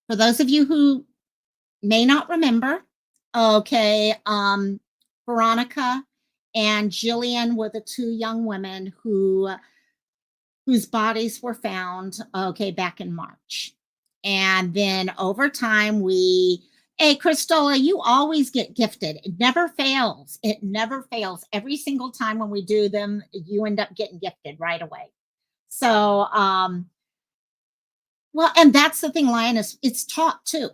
those of you who may not remember, okay, Veronica and Jilian were the two young women whose bodies were found, okay, back in March. And then over time, hey, Cristola, you always get gifted. It never fails. It never fails. Every single time when we do them, you end up getting gifted right away. So, well, and that's the thing, Lioness, it's taught too.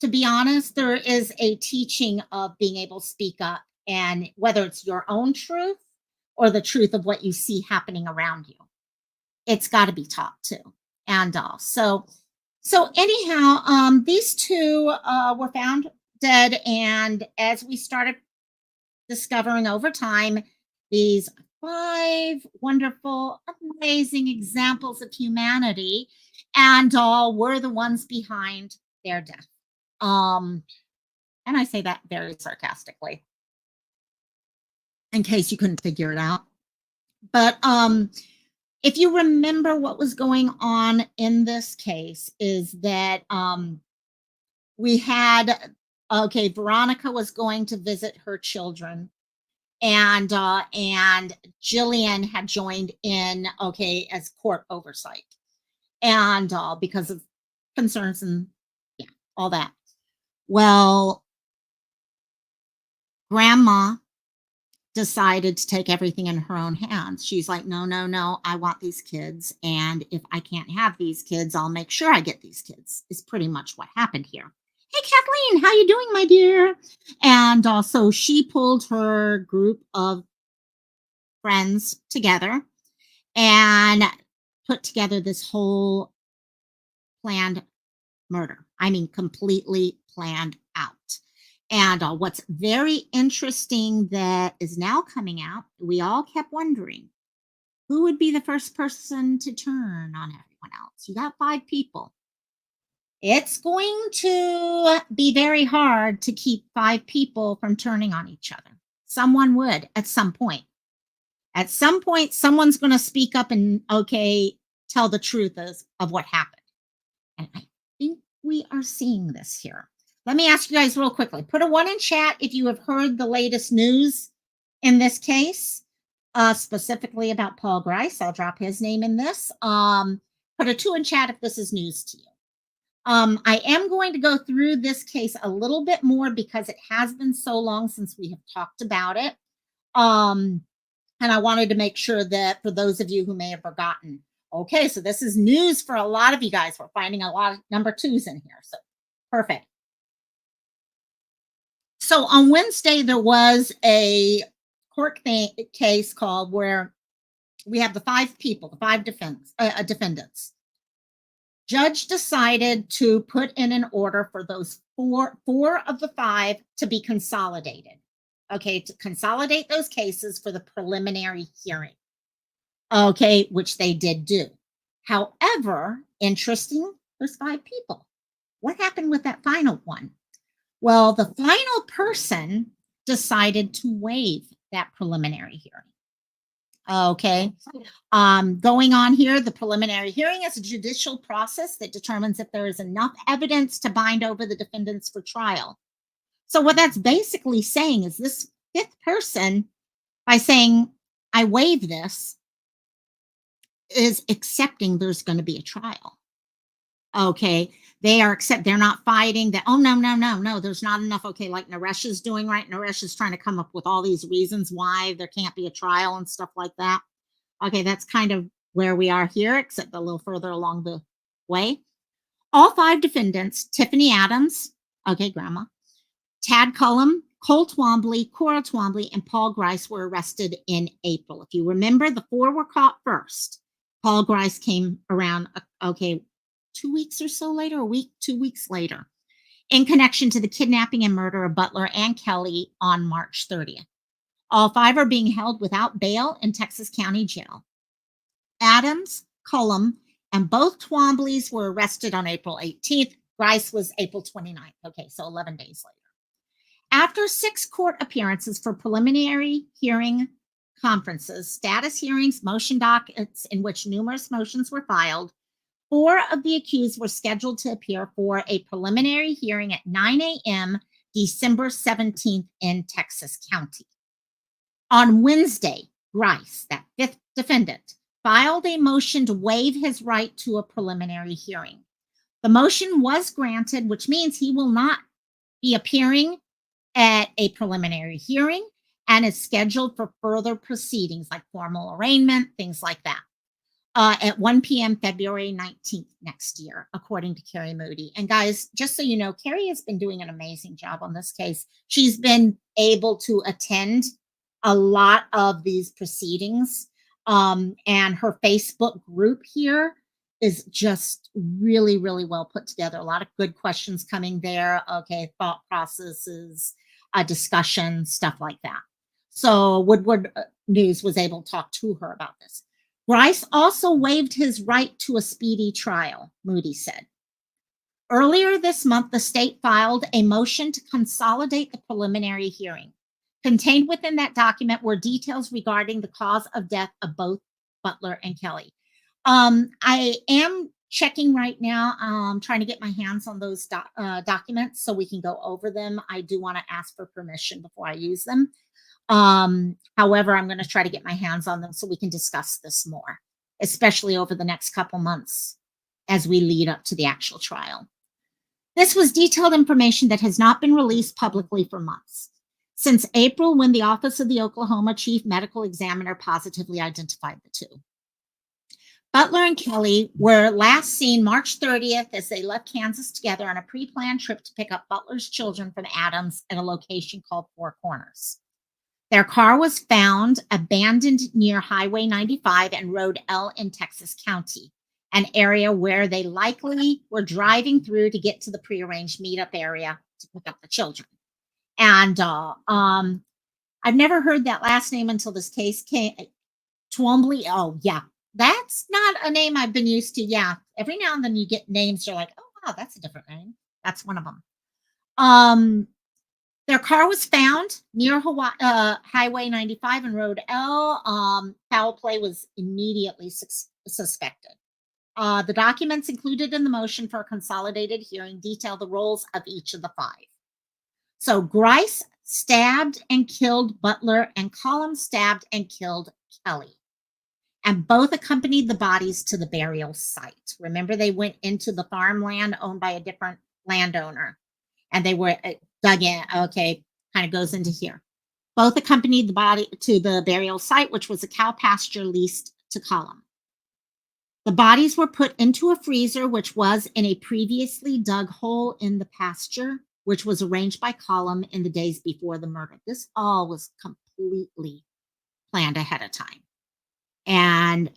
To be honest, there is a teaching of being able to speak up, and whether it's your own truth or the truth of what you see happening around you, it's got to be taught too. And so anyhow, these two were found dead, and as we started discovering over time, these 5 wonderful, amazing examples of humanity, and all were the ones behind their death. And I say that very sarcastically, in case you couldn't figure it out. But if you remember what was going on in this case is that we had, okay, Veronica was going to visit her children, and Jilian had joined in, okay, as court oversight, and because of concerns and yeah, all that. Well, Grandma decided to take everything in her own hands. She's like, no, no, no, I want these kids. And if I can't have these kids, I'll make sure I get these kids, is pretty much what happened here. Hey, Kathleen, how you doing, my dear? And so she pulled her group of friends together and put together this whole planned murder. I mean, completely planned out. And what's very interesting that is now coming out, we all kept wondering, who would be the first person to turn on everyone else? You got 5 people. It's going to be very hard to keep 5 people from turning on each other. Someone would at some point. At some point, someone's going to speak up and, okay, tell the truth of what happened. And I think we are seeing this here. Let me ask you guys real quickly. Put a 1 in chat if you have heard the latest news in this case, specifically about Paul Grice. I'll drop his name in this. Put a 2 in chat if this is news to you. I am going to go through this case a little bit more because it has been so long since we have talked about it. And I wanted to make sure that for those of you who may have forgotten, Okay, so this is news for a lot of you guys. We're finding a lot of number 2s in here. So perfect. So on Wednesday, there was a case called where we have the 5 people, the 5 defendants. Judge decided to put in an order for those four of the 5 to be consolidated. Okay, to consolidate those cases for the preliminary hearing. Okay, which they did do. However, interesting, there's 5 people. What happened with that final one? Well, the final person decided to waive that preliminary hearing. Okay. Going on here, the preliminary hearing is a judicial process that determines if there is enough evidence to bind over the defendants for trial. So what that's basically saying is this 5th person, by saying, I waive this, is accepting there's going to be a trial. Okay. They're not fighting that, oh, no, there's not enough. Okay, like Naresh is doing, right? Naresh is trying to come up with all these reasons why there can't be a trial and stuff like that. Okay, that's kind of where we are here, except a little further along the way. All 5 defendants, Tiffany Adams, okay, Grandma, Tad Cullum, Cole Twombly, Cora Twombly, and Paul Grice were arrested in April. If you remember, the 4 were caught first. Paul Grice came around, 2 weeks or so later, 2 weeks later, in connection to the kidnapping and murder of Butler and Kelley on March 30th. All 5 are being held without bail in Texas County Jail. Adams, Cullum, and both Twomblys were arrested on April 18th. Grice was April 29th. Okay, so 11 days later. After 6 court appearances for preliminary hearing conferences, status hearings, motion dockets in which numerous motions were filed, 4 of the accused were scheduled to appear for a preliminary hearing at 9 a.m. December 17th in Texas County. On Wednesday, Grice, that 5th defendant, filed a motion to waive his right to a preliminary hearing. The motion was granted, which means he will not be appearing at a preliminary hearing and is scheduled for further proceedings like formal arraignment, things like that. At 1 p.m. February 19th next year, according to Carrie Moody. And guys, just so you know, Carrie has been doing an amazing job on this case. She's been able to attend a lot of these proceedings. And her Facebook group here is just really, really well put together. A lot of good questions coming there. Okay, thought processes, discussion, stuff like that. So Woodward News was able to talk to her about this. Grice also waived his right to a speedy trial, Moody said. Earlier this month, the state filed a motion to consolidate the preliminary hearing. Contained within that document were details regarding the cause of death of both Butler and Kelley. I am checking right now, trying to get my hands on those documents so we can go over them. I do want to ask for permission before I use them. However, I'm going to try to get my hands on them so we can discuss this more, especially over the next couple months as we lead up to the actual trial. This was detailed information that has not been released publicly for months, since April, when the Office of the Oklahoma Chief Medical Examiner positively identified the 2. Butler and Kelley were last seen March 30th as they left Kansas together on a pre-planned trip to pick up Butler's children from Adams at a location called Four Corners. Their car was found abandoned near Highway 95 and Road L in Texas County, an area where they likely were driving through to get to the prearranged meetup area to pick up the children. And I've never heard that last name until this case came. Twombly. Oh, yeah. That's not a name I've been used to. Yeah. Every now and then you get names. You're like, oh, wow, that's a different name. That's one of them. Their car was found near Highway 95 and Road L. Foul play was immediately suspected. The documents included in the motion for a consolidated hearing detail the roles of each of the 5. So Grice stabbed and killed Butler, and Cullum stabbed and killed Kelley. And both accompanied the bodies to the burial site. Remember, they went into the farmland owned by a different landowner, and they were dug in. Okay, kind of goes into here. Both accompanied the body to the burial site, which was a cow pasture leased to Cullum. The bodies were put into a freezer, which was in a previously dug hole in the pasture, which was arranged by Column in the days before the murder. This all was completely planned ahead of time. And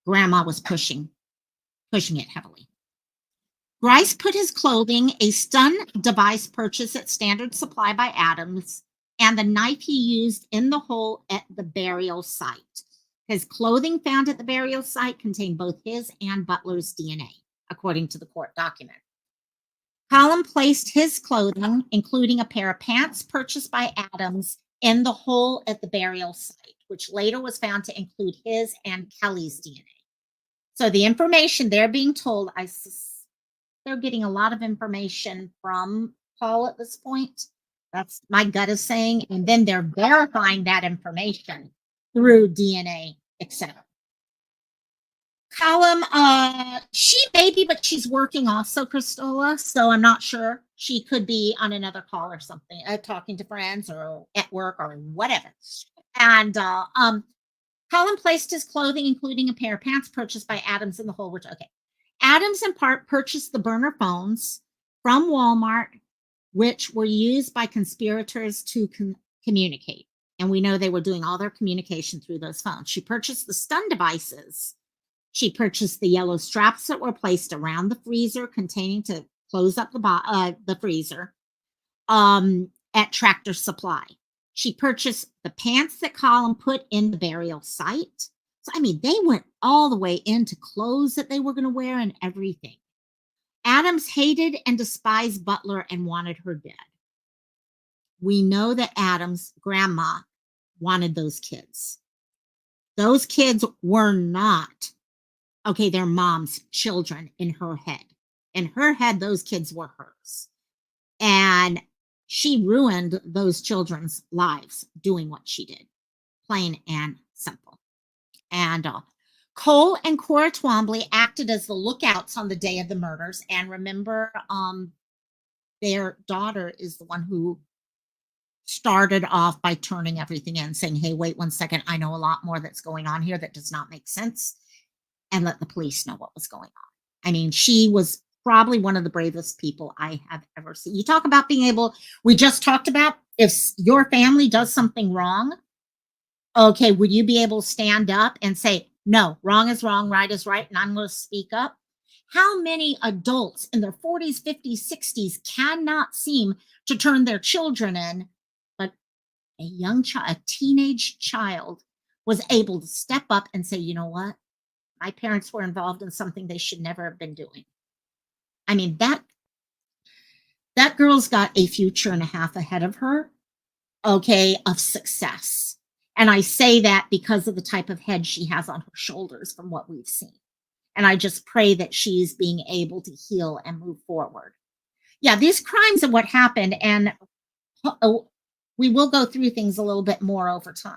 Grandma was pushing it heavily. Grice put his clothing, a stun device purchased at Standard Supply by Adams, and the knife he used in the hole at the burial site. His clothing found at the burial site contained both his and Butler's DNA, according to the court document. Column placed his clothing, including a pair of pants purchased by Adams, in the hole at the burial site, which later was found to include his and Kelley's DNA. So the information they're being told, they're getting a lot of information from Paul at this point. That's my gut is saying. And then they're verifying that information through DNA, etc. Column, she may be, but she's working also, Cristola. So I'm not sure. She could be on another call or something, talking to friends or at work or whatever. And Column placed his clothing, including a pair of pants purchased by Adams in the hole, which, okay. Adams in part purchased the burner phones from Walmart, which were used by conspirators to communicate. And we know they were doing all their communication through those phones. She purchased the stun devices. She purchased the yellow straps that were placed around the freezer containing to close up the freezer at Tractor Supply. She purchased the pants that Column put in the burial site. So, I mean, they went all the way into clothes that they were going to wear and everything. Adams hated and despised Butler and wanted her dead. We know that Adams' grandma wanted those kids. Those kids were not, okay, their mom's children in her head. In her head, those kids were hers. And she ruined those children's lives doing what she did. Plain and simple. And Cole and Cora Twombly acted as the lookouts on the day of the murders. And remember, their daughter is the one who started off by turning everything in, saying, hey, wait 1 second. I know a lot more that's going on here that does not make sense. And let the police know what was going on. I mean, she was probably one of the bravest people I have ever seen. You talk about being able, we just talked about if your family does something wrong, okay, would you be able to stand up and say, no, wrong is wrong, right is right, and I'm going to speak up? How many adults in their 40s, 50s, 60s cannot seem to turn their children in, but a young child, a teenage child, was able to step up and say, you know what? My parents were involved in something they should never have been doing. I mean, that girl's got a future and a half ahead of her, okay, of success. And I say that because of the type of head she has on her shoulders from what we've seen. And I just pray that she's being able to heal and move forward. Yeah, these crimes are what happened. And we will go through things a little bit more over time.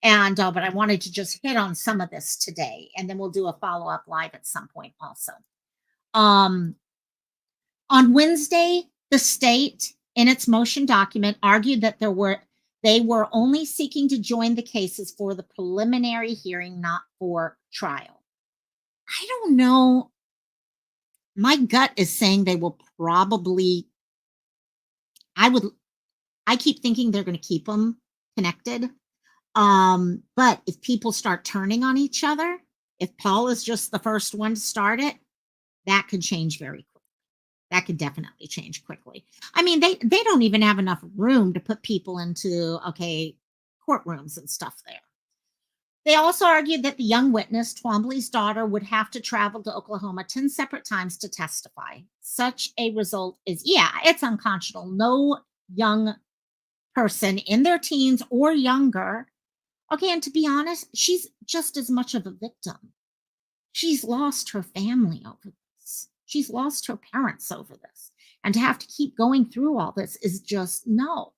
And but I wanted to just hit on some of this today. And then we'll do a follow-up live at some point also. On Wednesday, the state, in its motion document, argued that they were only seeking to join the cases for the preliminary hearing, not for trial. I don't know. My gut is saying they will probably, I keep thinking they're going to keep them connected. But if people start turning on each other, if Paul is just the first one to start it, that could change very quickly. That could definitely change quickly. I mean, they don't even have enough room to put people into, okay, courtrooms and stuff there. They also argued that the young witness, Twombly's daughter, would have to travel to Oklahoma 10 separate times to testify. Such a result is, yeah, it's unconscionable. No young person in their teens or younger. Okay, and to be honest, she's just as much of a victim. She's lost her family over this. She's lost her parents over this. And to have to keep going through all this is just no.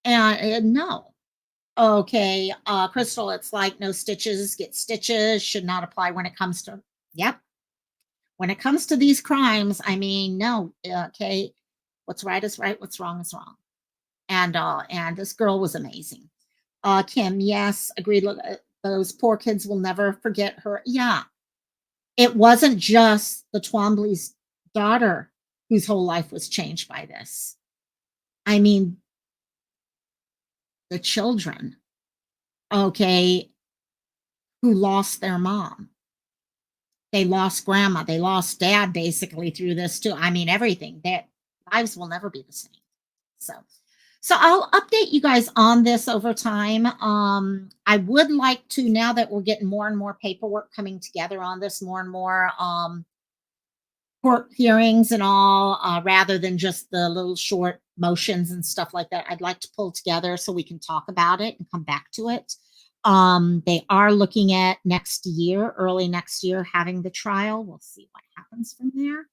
And no. Okay, Crystal, it's like no stitches, get stitches, should not apply when it comes to, yep. When it comes to these crimes, I mean, no, okay, what's right is right, what's wrong is wrong. And this girl was amazing. Kim, yes, agreed. Look, those poor kids will never forget her. Yeah. it wasn't just the Twombly's daughter whose whole life was changed by this. I mean, the children, okay, who lost their mom. They lost grandma. They lost dad basically through this too. I mean, everything. Their lives will never be the same. So, so I'll update you guys on this over time. I would like to, now that we're getting more and more paperwork coming together on this, more and more court hearings and all, rather than just the little short motions and stuff like that. I'd like to pull together so we can talk about it and come back to it. They are looking at next year, early next year, having the trial. We'll see what happens from there.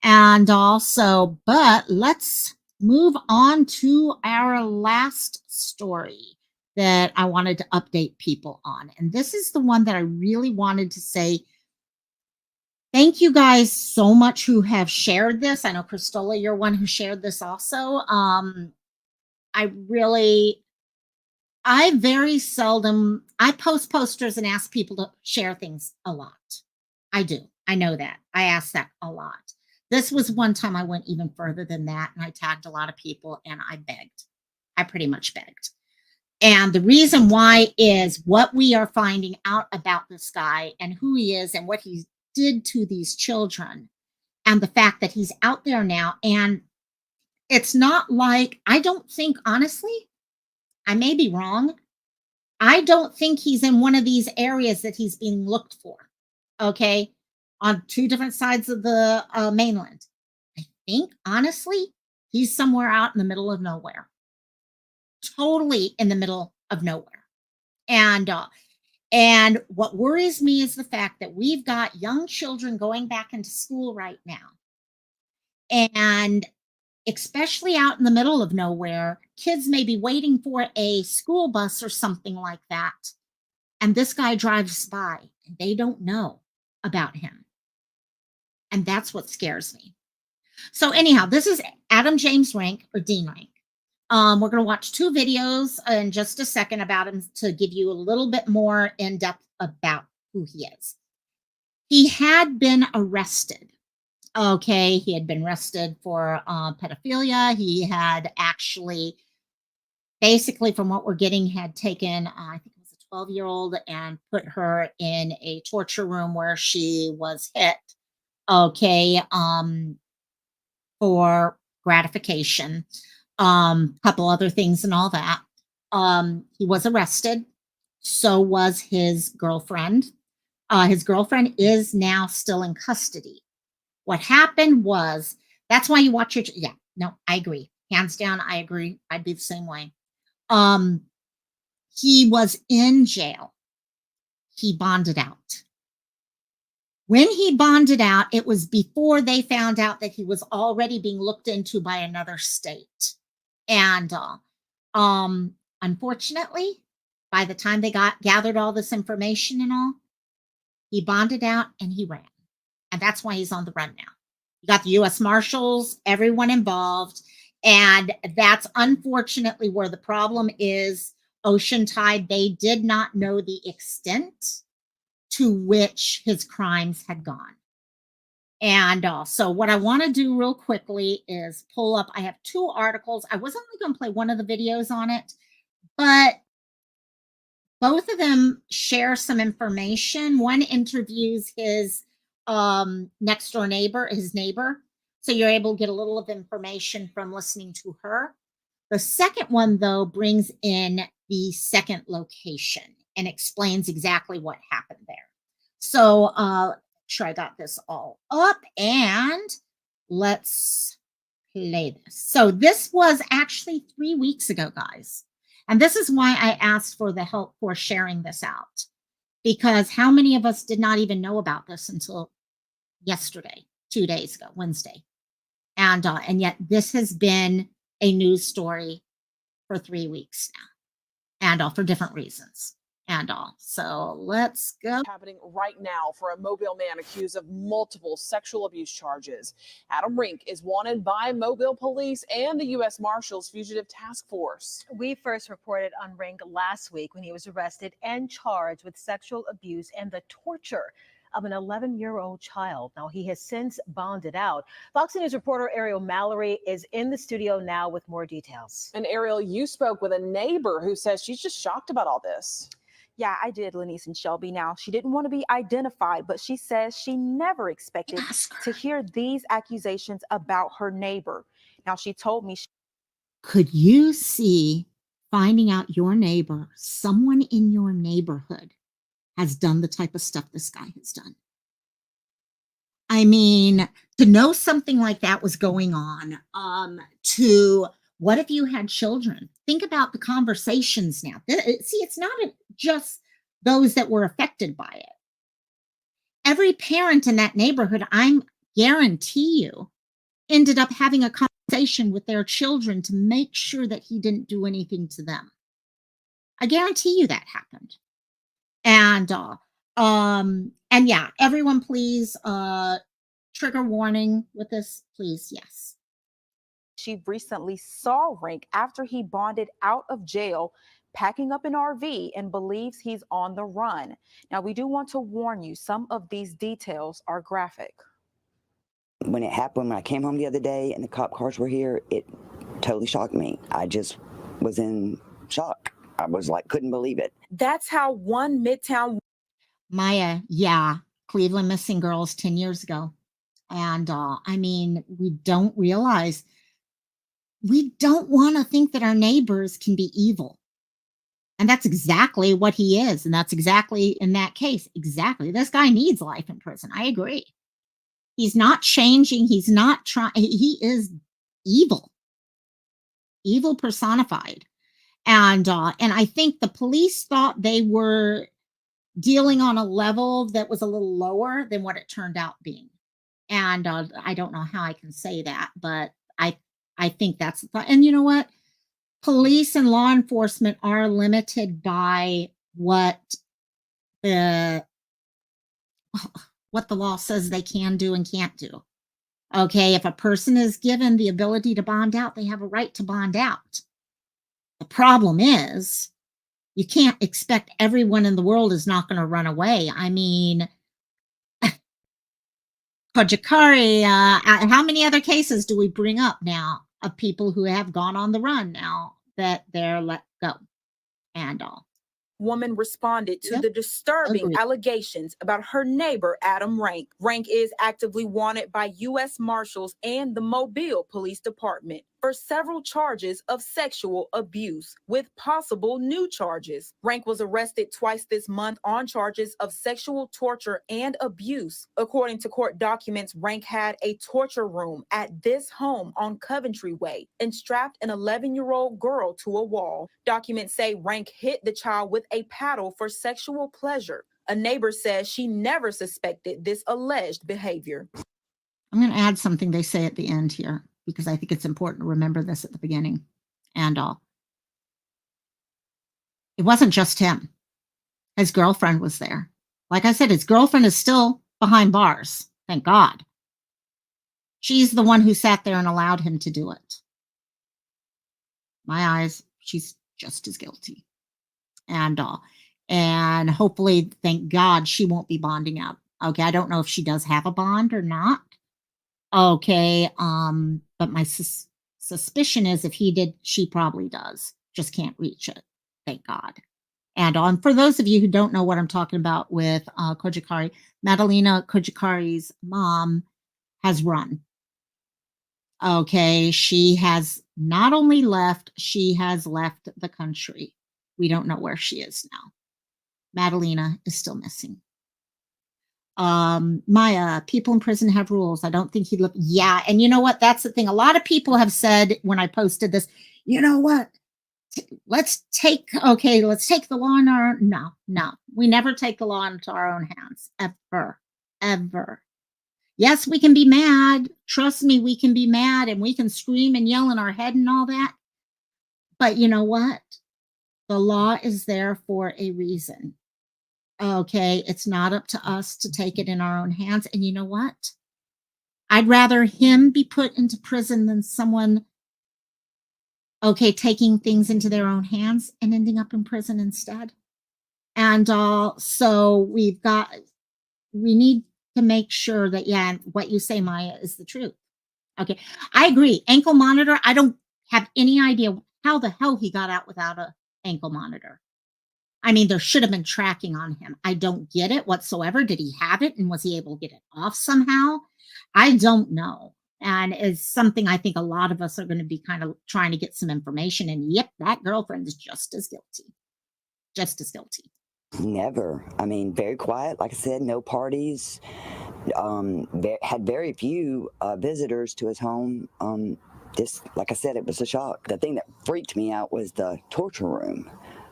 And also, but let's move on to our last story that I wanted to update people on. And this is the one that I really wanted to say thank you guys so much who have shared this. I know, Christola, you're one who shared this also. I very seldom, I post posters and ask people to share things a lot. I do. I know that. I ask that a lot. This was one time I went even further than that, and I tagged a lot of people and I begged. I pretty much begged. And the reason why is what we are finding out about this guy and who he is and what he did to these children, and the fact that he's out there now. And it's not like, I don't think, honestly, I may be wrong, I don't think he's in one of these areas that he's being looked for, okay, on two different sides of the mainland. I think, honestly, he's somewhere out in the middle of nowhere, totally in the middle of nowhere. And what worries me is the fact that we've got young children going back into school right now. And especially out in the middle of nowhere, kids may be waiting for a school bus or something like that. And this guy drives by and they don't know about him. And that's what scares me. So anyhow, this is Adam James Renk, or Dean Renk. We're going to watch two videos in just a second about him to give you a little bit more in depth about who he is. He had been arrested. Okay, he had been arrested for pedophilia. He had actually, basically, from what we're getting, had taken, I think it was a 12-year-old and put her in a torture room where she was hit. Okay, for gratification. Couple other things and all that. He was arrested. So was his girlfriend. His girlfriend is now still in custody. What happened was, that's why you watch your, yeah, no, I agree. Hands down, I agree. I'd be the same way. He was in jail. He bonded out. When he bonded out, it was before they found out that he was already being looked into by another state. And unfortunately, by the time they gathered all this information and all, he bonded out and he ran. And that's why he's on the run now. You got the U.S. Marshals, everyone involved. And that's unfortunately where the problem is. Ocean Tide, they did not know the extent to which his crimes had gone. And so what I want to do real quickly is pull up, I have two articles. I was only going to play one of the videos on it, but both of them share some information. One interviews his next door neighbor, his neighbor. So you're able to get a little of information from listening to her. The second one, though, brings in the second location and explains exactly what happened there. So sure I got this all up, and let's play this. So this was actually 3 weeks ago, guys. And this is why I asked for the help for sharing this out, because how many of us did not even know about this until yesterday, 2 days ago, Wednesday. And yet this has been a news story for 3 weeks now, and all for different reasons. And all. So let's go. Happening right now for a Mobile man accused of multiple sexual abuse charges. Adam Renk is wanted by Mobile police and the U.S. Marshals Fugitive Task Force. We first reported on Renk last week when he was arrested and charged with sexual abuse and the torture of an 11-year-old child. Now, he has since bonded out. Fox News reporter Ariel Mallory is in the studio now with more details. And Ariel, you spoke with a neighbor who says she's just shocked about all this. Yeah, I did, Lenise and Shelby. Now, she didn't want to be identified, but she says she never expected to hear these accusations about her neighbor. Now, she told me. Could you see finding out your neighbor, someone in your neighborhood, has done the type of stuff this guy has done? I mean, to know something like that was going on, to what if you had children? Think about the conversations now. See, it's not just those that were affected by it. Every parent in that neighborhood, I guarantee you, ended up having a conversation with their children to make sure that he didn't do anything to them. I guarantee you that happened. And yeah, everyone, please, trigger warning with this, please. Yes. She recently saw Renk after he bonded out of jail, packing up an RV, and believes he's on the run. Now, we do want to warn you, some of these details are graphic. When it happened, when I came home the other day and the cop cars were here, it totally shocked me. I just was in shock. I was like, couldn't believe it. That's how one Midtown. Maya, yeah, Cleveland missing girls 10 years ago. And I mean, we don't realize, we don't want to think that our neighbors can be evil. And that's exactly what he is. And that's exactly, in that case, exactly. This guy needs life in prison. I agree. He's not changing. He's not trying. He is evil. Evil personified. And I think the police thought they were dealing on a level that was a little lower than what it turned out being. And I don't know how I can say that, but I think that's the thought. And you know what? Police and law enforcement are limited by what the law says they can do and can't do. Okay, if a person is given the ability to bond out, they have a right to bond out. The problem is, you can't expect everyone in the world is not going to run away. I mean, Kojikari, how many other cases do we bring up now of people who have gone on the run now that they're let go and all? Woman responded to the disturbing allegations about her neighbor, Adam Renk. Renk is actively wanted by U.S. Marshals and the Mobile Police Department for several charges of sexual abuse, with possible new charges. Renk was arrested twice this month on charges of sexual torture and abuse. According to court documents, Renk had a torture room at this home on Coventry Way and strapped an 11-year-old girl to a wall. Documents say Renk hit the child with a paddle for sexual pleasure. A neighbor says she never suspected this alleged behavior. I'm going to add something they say at the end here, because I think it's important to remember this at the beginning and all. It wasn't just him. His girlfriend was there. Like I said, his girlfriend is still behind bars. Thank God. She's the one who sat there and allowed him to do it. My eyes, she's just as guilty. And hopefully, thank God, she won't be bonding out. Okay, I don't know if she does have a bond or not. Okay, but my suspicion is if he did, she probably does. Just can't reach it. Thank God. And for those of you who don't know what I'm talking about with Kojikari, Madalena Kojikari's mom has run. Okay, she has not only left, she has left the country. We don't know where she is now. Madalena is still missing. Maya, people in prison have rules. I don't think he'd look. Yeah. And you know what? That's the thing. A lot of people have said when I posted this, you know what? Let's take the law in our, no. We never take the law into our own hands. Ever. Yes, we can be mad. Trust me, we can be mad and we can scream and yell in our head and all that. But you know what? The law is there for a reason. Okay, it's not up to us to take it in our own hands. And you know what? I'd rather him be put into prison than someone, taking things into their own hands and ending up in prison instead. And so we've got we need to make sure that, yeah, what you say, Maya, is the truth. Okay. I agree. Ankle monitor. I don't have any idea how the hell he got out without a ankle monitor. I mean, there should have been tracking on him. I don't get it whatsoever. Did he have it and was he able to get it off somehow? I don't know. And it's something I think a lot of us are going to be kind of trying to get some information. And yep, that girlfriend is just as guilty. Just as guilty. Never. I mean, very quiet. Like I said, no parties. Had very few visitors to his home. Just like I said, it was a shock. The thing that freaked me out was the torture room.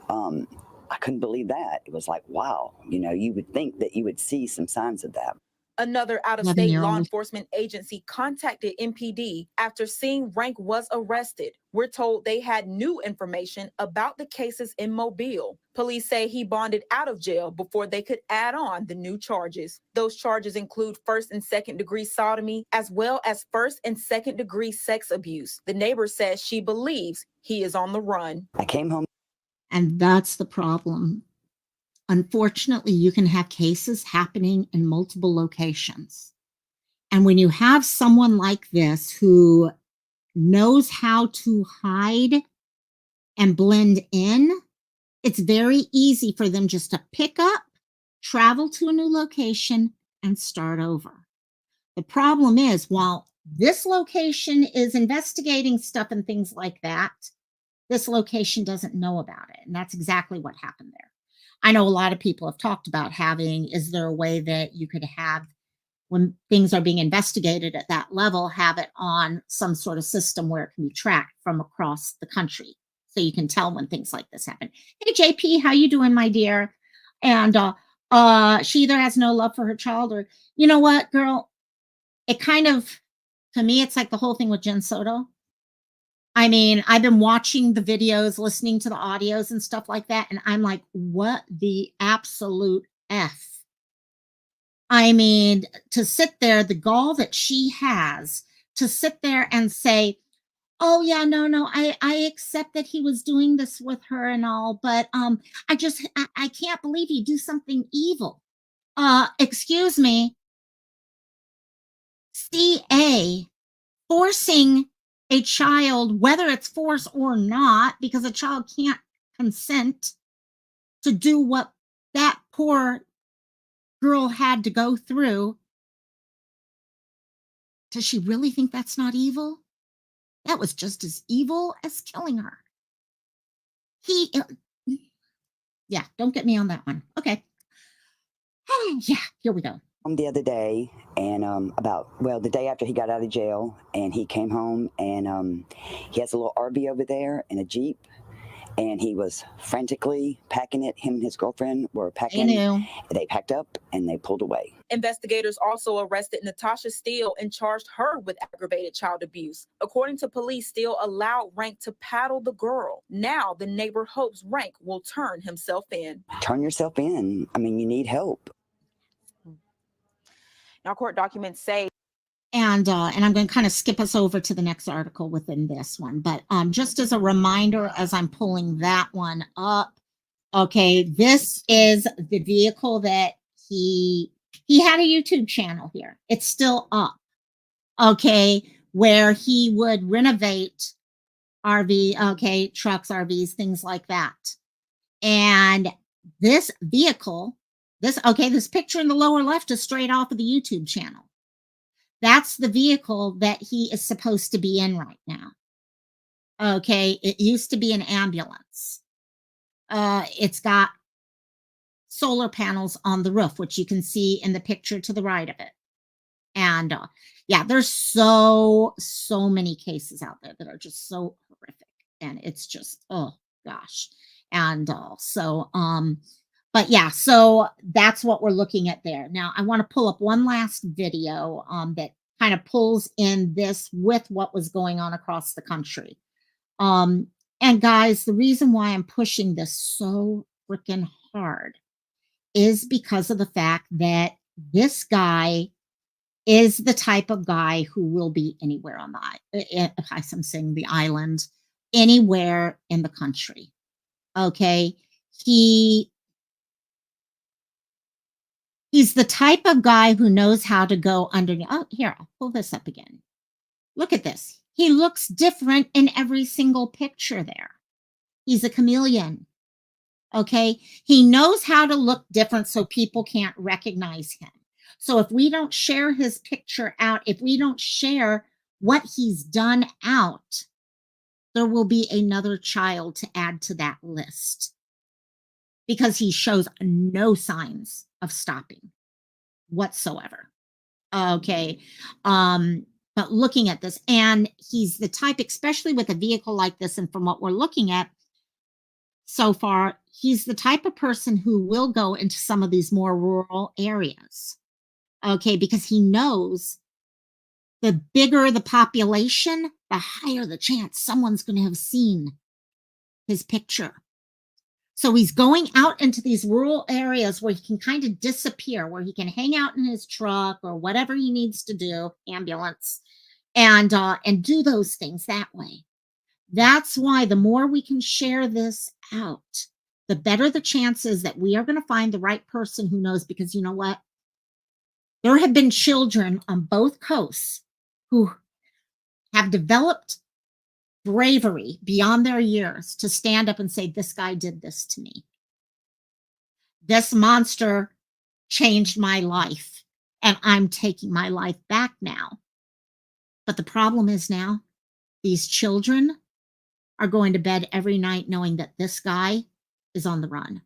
I couldn't believe that. It was like, wow, you know, you would think that you would see some signs of that. Another out-of-state law enforcement agency contacted MPD after seeing Renk was arrested. We're told they had new information about the cases in Mobile. Police say he bonded out of jail before they could add on the new charges. Those charges include first and second degree sodomy, as well as first and second degree sex abuse. The neighbor says she believes he is on the run. I came home. And that's the problem. Unfortunately, you can have cases happening in multiple locations. And when you have someone like this who knows how to hide and blend in, it's very easy for them just to pick up, travel to a new location, and start over. The problem is, while this location is investigating stuff and things like that, this location doesn't know about it. And that's exactly what happened there. I know a lot of people have talked about having, is there a way that you could have, when things are being investigated at that level, have it on some sort of system where it can be tracked from across the country, so you can tell when things like this happen. Hey, JP, how you doing, my dear? And she either has no love for her child, or, you know what, girl, it kind of, to me, it's like the whole thing with Jen Soto. I mean, I've been watching the videos, listening to the audios and stuff like that, and I'm like, what the absolute F? I mean, to sit there, the gall that she has, to sit there and say, oh yeah, no, I accept that he was doing this with her and all, but I can't believe he'd do something evil. Excuse me, CA forcing a child, whether it's force or not, because a child can't consent to do what that poor girl had to go through. Does she really think that's not evil? That was just as evil as killing her. Yeah, don't get me on that one. Okay. Yeah, here we go. The other day, and the day after he got out of jail, and he came home, and he has a little RV over there and a Jeep, and he was frantically packing it. Him and his girlfriend were packing. They packed up and they pulled away. Investigators also arrested Natasha Steele and charged her with aggravated child abuse. According to police, Steele allowed Renk to paddle the girl. Now the neighbor hopes Renk will turn himself in. Turn yourself in. I mean, you need help. Now, court documents say, and I'm going to kind of skip us over to the next article within this one, but just as a reminder, as I'm pulling that one up, okay, this is the vehicle that he had a YouTube channel here. It's still up, okay, where he would renovate RV, okay, trucks, RVs, things like that. And this vehicle, this picture in the lower left is straight off of the YouTube channel. That's the vehicle that he is supposed to be in right now. Okay, it used to be an ambulance. It's got solar panels on the roof, which you can see in the picture to the right of it. And yeah, there's so many cases out there that are just so horrific. And it's just, oh gosh. And but yeah, so that's what we're looking at there. Now, I want to pull up one last video that kind of pulls in this with what was going on across the country. And guys, the reason why I'm pushing this so freaking hard is because of the fact that this guy is the type of guy who will be anywhere on I'm saying the island, anywhere in the country. Okay, he He's the type of guy who knows how to go underneath. Oh, here, I'll pull this up again. Look at this. He looks different in every single picture there. He's a chameleon. Okay. He knows how to look different so people can't recognize him. So if we don't share his picture out, if we don't share what he's done out, there will be another child to add to that list because he shows no signs of stopping whatsoever. Okay. But looking at this, and he's the type, especially with a vehicle like this, and from what we're looking at so far, he's the type of person who will go into some of these more rural areas. Okay, because he knows the bigger the population, the higher the chance someone's going to have seen his picture. So he's going out into these rural areas where he can kind of disappear, where he can hang out in his truck or whatever he needs to do, ambulance, and do those things that way. That's why the more we can share this out, the better the chances that we are going to find the right person who knows, because you know what? There have been children on both coasts who have developed bravery beyond their years to stand up and say, this guy did this to me. This monster changed my life, and I'm taking my life back now. But the problem is now these children are going to bed every night knowing that this guy is on the run.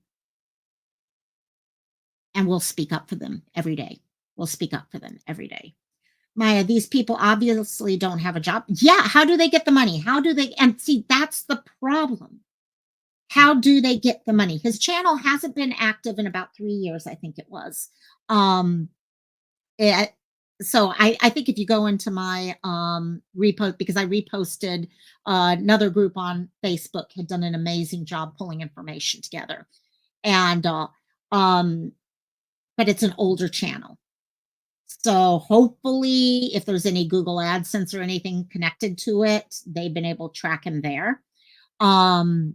And we'll speak up for them every day. We'll speak up for them every day. Maya, these people obviously don't have a job. Yeah, how do they get the money? How do they, and see, that's the problem. How do they get the money? His channel hasn't been active in about 3 years, I think it was. So I think if you go into my repost, because I reposted another group on Facebook had done an amazing job pulling information together. And but it's an older channel. So hopefully if there's any Google AdSense or anything connected to it, they've been able to track him there. But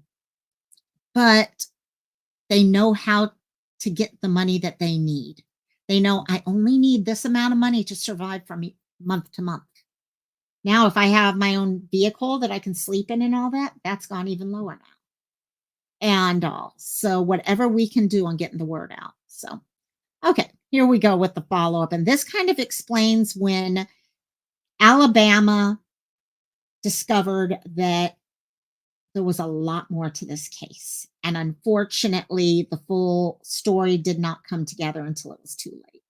they know how to get the money that they need. They know I only need this amount of money to survive from month to month. Now, if I have my own vehicle that I can sleep in and all that, that's gone even lower now. And so whatever we can do on getting the word out. So, okay, here we go with the follow-up. And this kind of explains when Alabama discovered that there was a lot more to this case. And unfortunately, the full story did not come together until it was too late.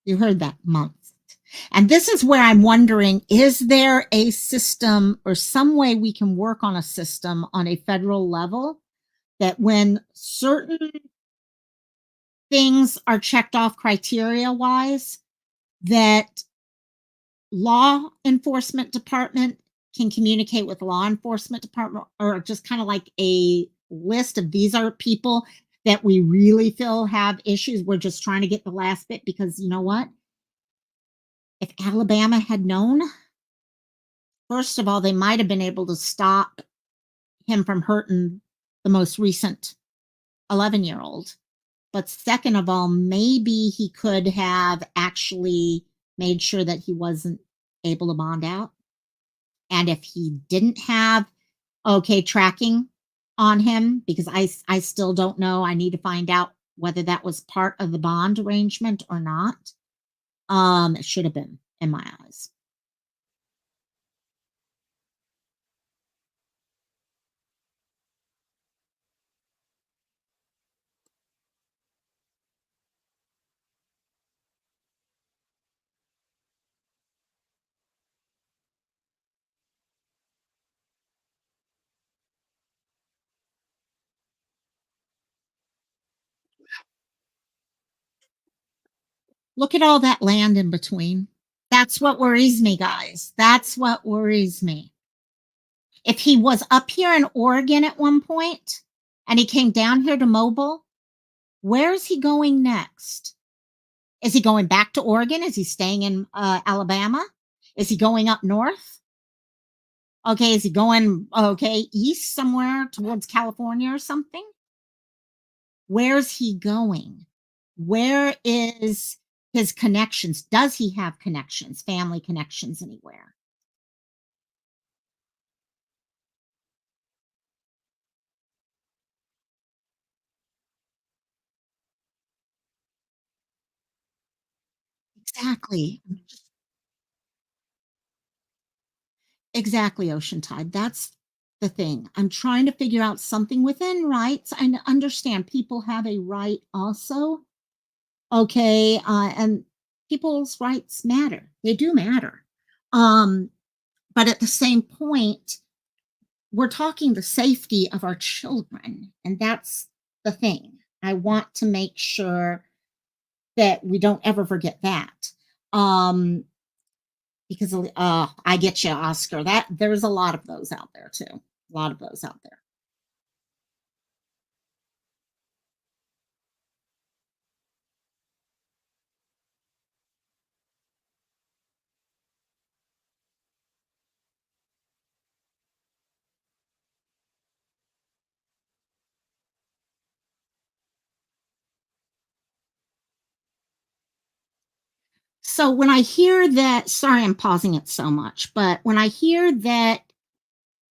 You heard that, months. And this is where I'm wondering, is there a system or some way we can work on a system on a federal level that when certain things are checked off criteria wise, that law enforcement department can communicate with law enforcement department, or just kind of like a list of these are people that we really feel have issues. We're just trying to get the last bit, because you know what? If Alabama had known, first of all, they might have been able to stop him from hurting the most recent 11-year-old. But second of all, maybe he could have actually made sure that he wasn't able to bond out. And if he didn't have tracking on him, because I still don't know, I need to find out whether that was part of the bond arrangement or not. It should have been, in my eyes. Look at all that land in between. That's what worries me, guys. That's what worries me. If he was up here in Oregon at one point and he came down here to Mobile, where is he going next? Is he going back to Oregon? Is he staying in Alabama? Is he going up north? Okay, is he going east somewhere towards California or something? Where's he going? Where is his connections? Does he have connections, family connections anywhere? Exactly. Exactly, Ocean Tide. That's the thing. I'm trying to figure out something within rights. I understand people have a right also. Okay, and people's rights matter. They do matter. Um, but at the same point, we're talking the safety of our children, and that's the thing. I want to make sure that we don't ever forget that. Um, because I get you, Oscar. That there's a lot of those out there too. A lot of those out there. So when I hear that, sorry, I'm pausing it so much, but when I hear that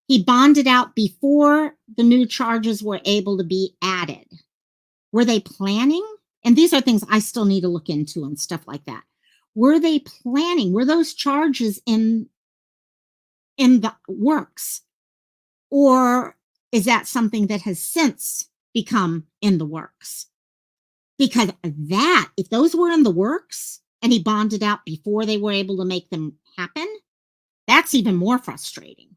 he bonded out before the new charges were able to be added, were they planning? And these are things I still need to look into and stuff like that. Were they planning? Were those charges in the works? Or is that something that has since become in the works? Because that, if those were in the works and he bonded out before they were able to make them happen, that's even more frustrating.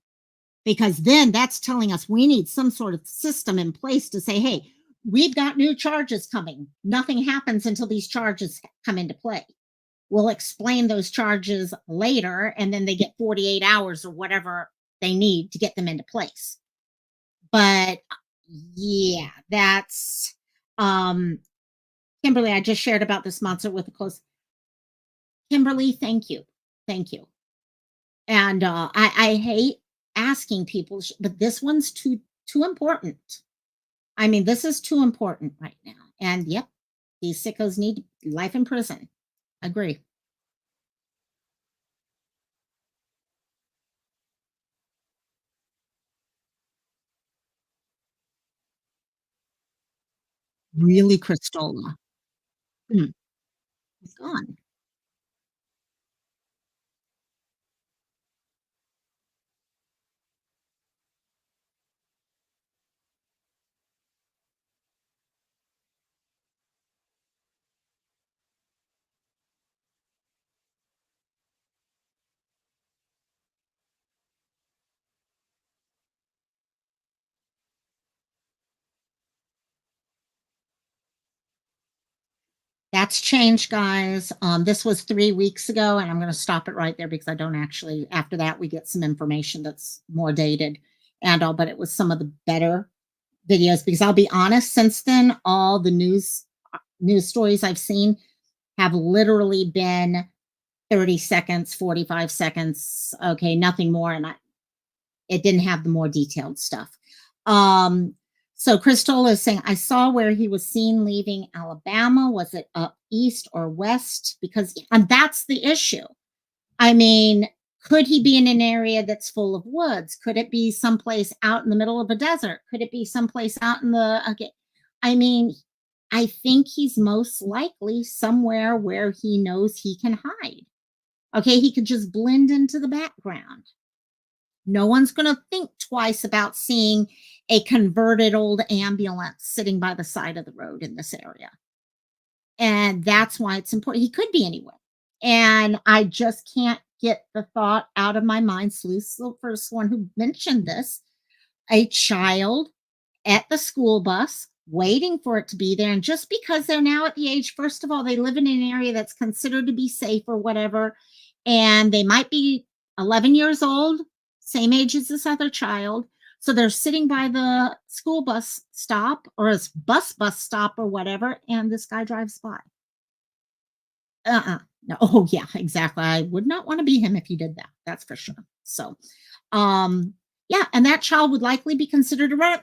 Because then that's telling us we need some sort of system in place to say, hey, we've got new charges coming. Nothing happens until these charges come into play. We'll explain those charges later, and then they get 48 hours or whatever they need to get them into place. But yeah, that's Kimberly, I just shared about this monster with a close. Kimberly, thank you. Thank you. And I hate asking people, but this one's too important. I mean, this is too important right now. And yep, these sickos need life in prison. Agree. Really, Cristola. Hmm, he's gone. That's changed, guys. This was 3 weeks ago, and I'm going to stop it right there because I don't actually. After that, we get some information that's more dated, and all. But it was some of the better videos because I'll be honest. Since then, all the news stories I've seen have literally been 30 seconds, 45 seconds. Okay, nothing more, and it didn't have the more detailed stuff. So Cristola is saying, I saw where he was seen leaving Alabama. Was it up east or west? Because, and that's the issue. I mean, could he be in an area that's full of woods? Could it be someplace out in the middle of a desert? Could it be someplace out in the, okay. I mean, I think he's most likely somewhere where he knows he can hide. Okay, he could just blend into the background. No one's going to think twice about seeing a converted old ambulance sitting by the side of the road in this area. And that's why it's important. He could be anywhere. And I just can't get the thought out of my mind. Sleuth's the first one who mentioned this. A child at the school bus waiting for it to be there. And just because they're now at the age, first of all, they live in an area that's considered to be safe or whatever, and they might be 11 years old, same age as this other child. So they're sitting by the school bus stop or a bus stop or whatever, and this guy drives by. No. Oh yeah, exactly. I would not want to be him if he did that. That's for sure. So, yeah, and that child would likely be considered a run.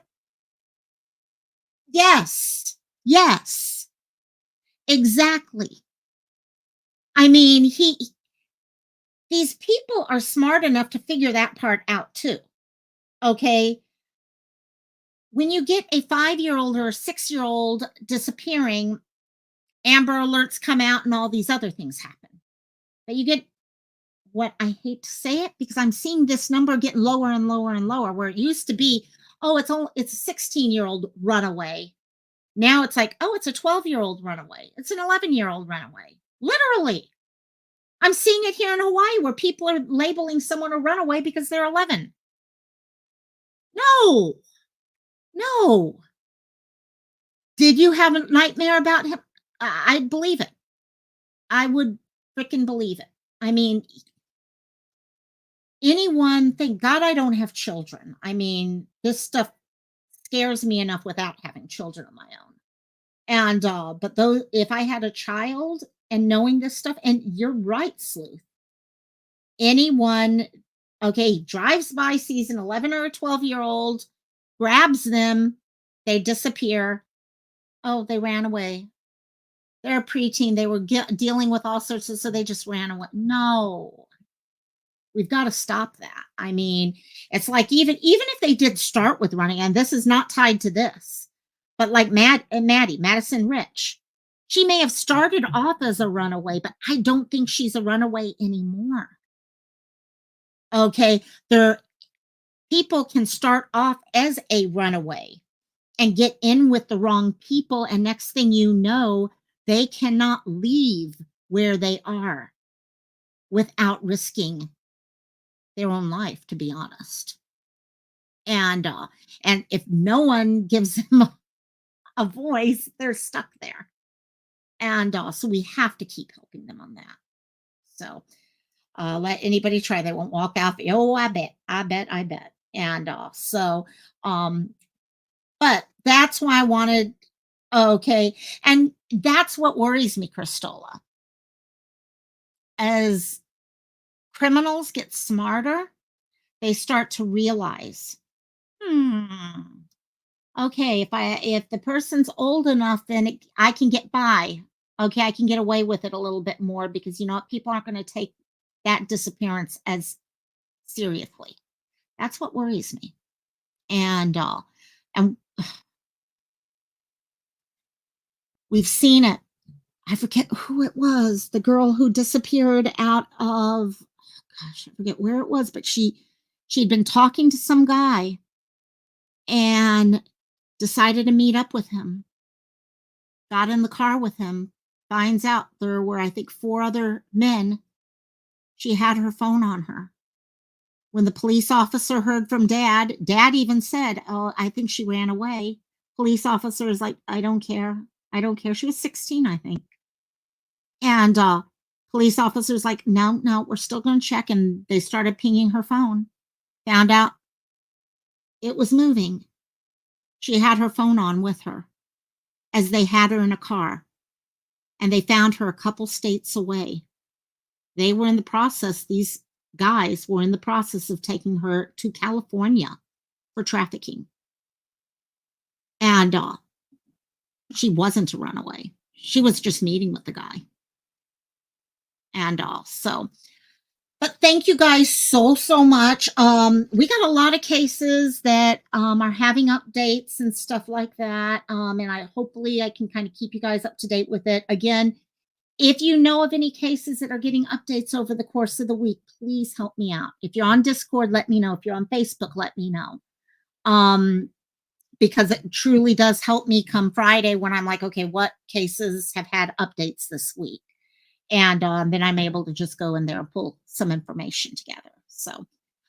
Yes, yes, exactly. I mean, these people are smart enough to figure that part out too. Okay. When you get a 5-year-old or a 6-year-old disappearing, Amber Alerts come out and all these other things happen. But you get, what I hate to say it, because I'm seeing this number getting lower and lower and lower, where it used to be, oh, it's a 16-year-old runaway. Now it's like, oh, it's a 12-year-old runaway. It's an 11-year-old runaway. Literally. I'm seeing it here in Hawaii where people are labeling someone a runaway because they're 11. No. No. Did you have a nightmare about him? I'd believe it. I would freaking believe it. I mean, anyone, thank God I don't have children. I mean, this stuff scares me enough without having children of my own. And but though, if I had a child and knowing this stuff, and you're right, Sleuth. Anyone, okay, drives by, sees an 11 or a 12-year-old, grabs them, they disappear. Oh, they ran away. They're a preteen. They were dealing with all sorts of, so they just ran away. No, we've got to stop that. I mean, it's like even if they did start with running, and this is not tied to this, but like Madison Rich, she may have started off as a runaway, but I don't think she's a runaway anymore. Okay, people can start off as a runaway and get in with the wrong people, and next thing you know, they cannot leave where they are without risking their own life, to be honest. And if no one gives them a voice, they're stuck there. And so we have to keep helping them on that. So let anybody try. They won't walk out. Oh, I bet. And but that's why I wanted, okay. And that's what worries me, Cristola. As criminals get smarter, they start to realize, okay, if the person's old enough, then I can get by. Okay, I can get away with it a little bit more, because you know what, people aren't going to take that disappearance as seriously. That's what worries me. And we've seen it. I forget who it was, the girl who disappeared out of, gosh, I forget where it was, but she'd been talking to some guy and decided to meet up with him. Got in the car with him, finds out there were, I think, 4 other men. She had her phone on her. When the police officer heard from Dad even said, oh, I think she ran away. Police officer is like, I don't care. She was 16, I think. And police officer's like, no, we're still going to check. And they started pinging her phone. Found out it was moving. She had her phone on with her as they had her in a car. And they found her a couple states away. They were in the process, these guys were in the process of taking her to California for trafficking. And she wasn't a runaway. She was just meeting with the guy. And so, but thank you guys so much. We got a lot of cases that are having updates and stuff like that. And hopefully I can kind of keep you guys up to date with it. Again, if you know of any cases that are getting updates over the course of the week, please help me out. If you're on Discord, let me know. If you're on Facebook, let me know. Because it truly does help me come Friday when I'm like, okay, what cases have had updates this week? And then I'm able to just go in there and pull some information together. So,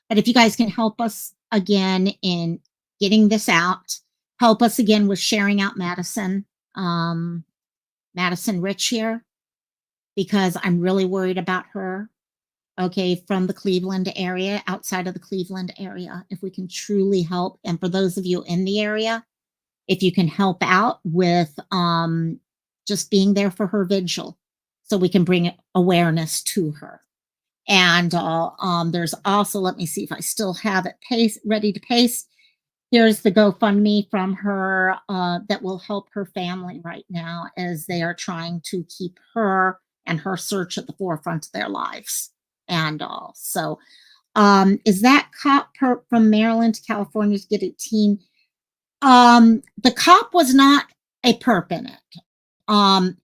but if you guys can help us again in getting this out, help us again with sharing out Madison Rich here, because I'm really worried about her. Okay, from the Cleveland area, outside of the Cleveland area, if we can truly help. And for those of you in the area, if you can help out with just being there for her vigil, so we can bring awareness to her. And there's also, let me see if I still have it ready to paste. Here's the GoFundMe from her that will help her family right now as they are trying to keep her and her search at the forefront of their lives. And all. So, is that cop from Maryland to California to get a teen? The cop was not a perp in it.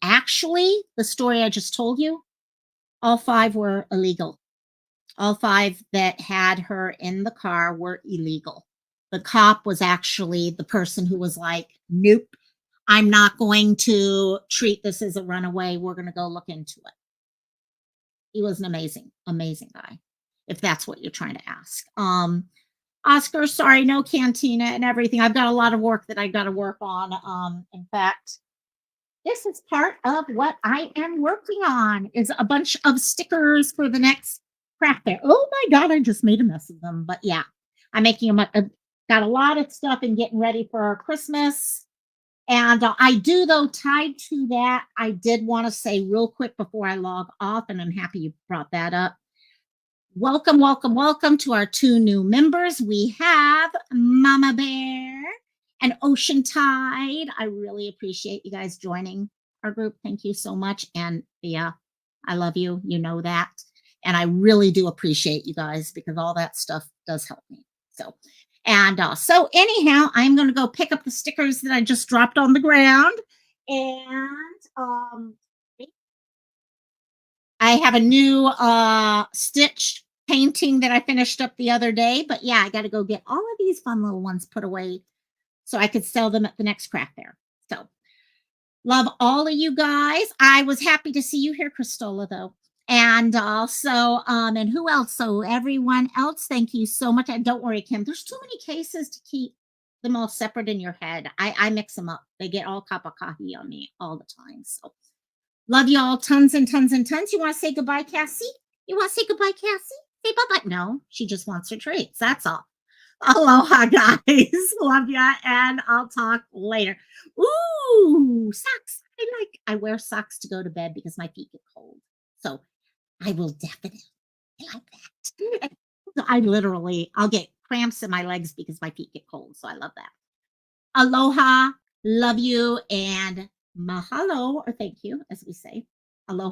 Actually, the story I just told you, all 5 were illegal. All 5 that had her in the car were illegal. The cop was actually the person who was like, nope, I'm not going to treat this as a runaway. We're going to go look into it. He was an amazing, amazing guy, if that's what you're trying to ask. Oscar, sorry, no cantina and everything. I've got a lot of work that I've got to work on. In fact, this is part of what I am working on, is a bunch of stickers for the next craft fair. Oh my God, I just made a mess of them. But yeah, I'm making them. Got a lot of stuff and getting ready for Christmas. And I do, though, tied to that, I did want to say real quick before I log off, and I'm happy you brought that up. Welcome, welcome, welcome to our 2 new members. We have Mama Bear and Ocean Tide. I really appreciate you guys joining our group. Thank you so much. And yeah, I love you. You know that. And I really do appreciate you guys, because all that stuff does help me. So anyhow, I'm going to go pick up the stickers that I just dropped on the ground. And I have a new stitch painting that I finished up the other day. But yeah, I got to go get all of these fun little ones put away so I could sell them at the next craft fair. So love all of you guys. I was happy to see you here, Christola, though. And also, and who else? So everyone else, thank you so much. And don't worry, Kim, there's too many cases to keep them all separate in your head. I mix them up. They get all kapakahi on me all the time. So love you all tons and tons and tons. You want to say goodbye, Cassie? You want to say goodbye, Cassie? Say bye-bye. No, she just wants her treats. That's all. Aloha, guys. Love ya, and I'll talk later. Ooh, socks. I wear socks to go to bed because my feet get cold. So I will definitely like that. I'll get cramps in my legs because my feet get cold. So I love that. Aloha, love you, and mahalo, or thank you, as we say. Aloha.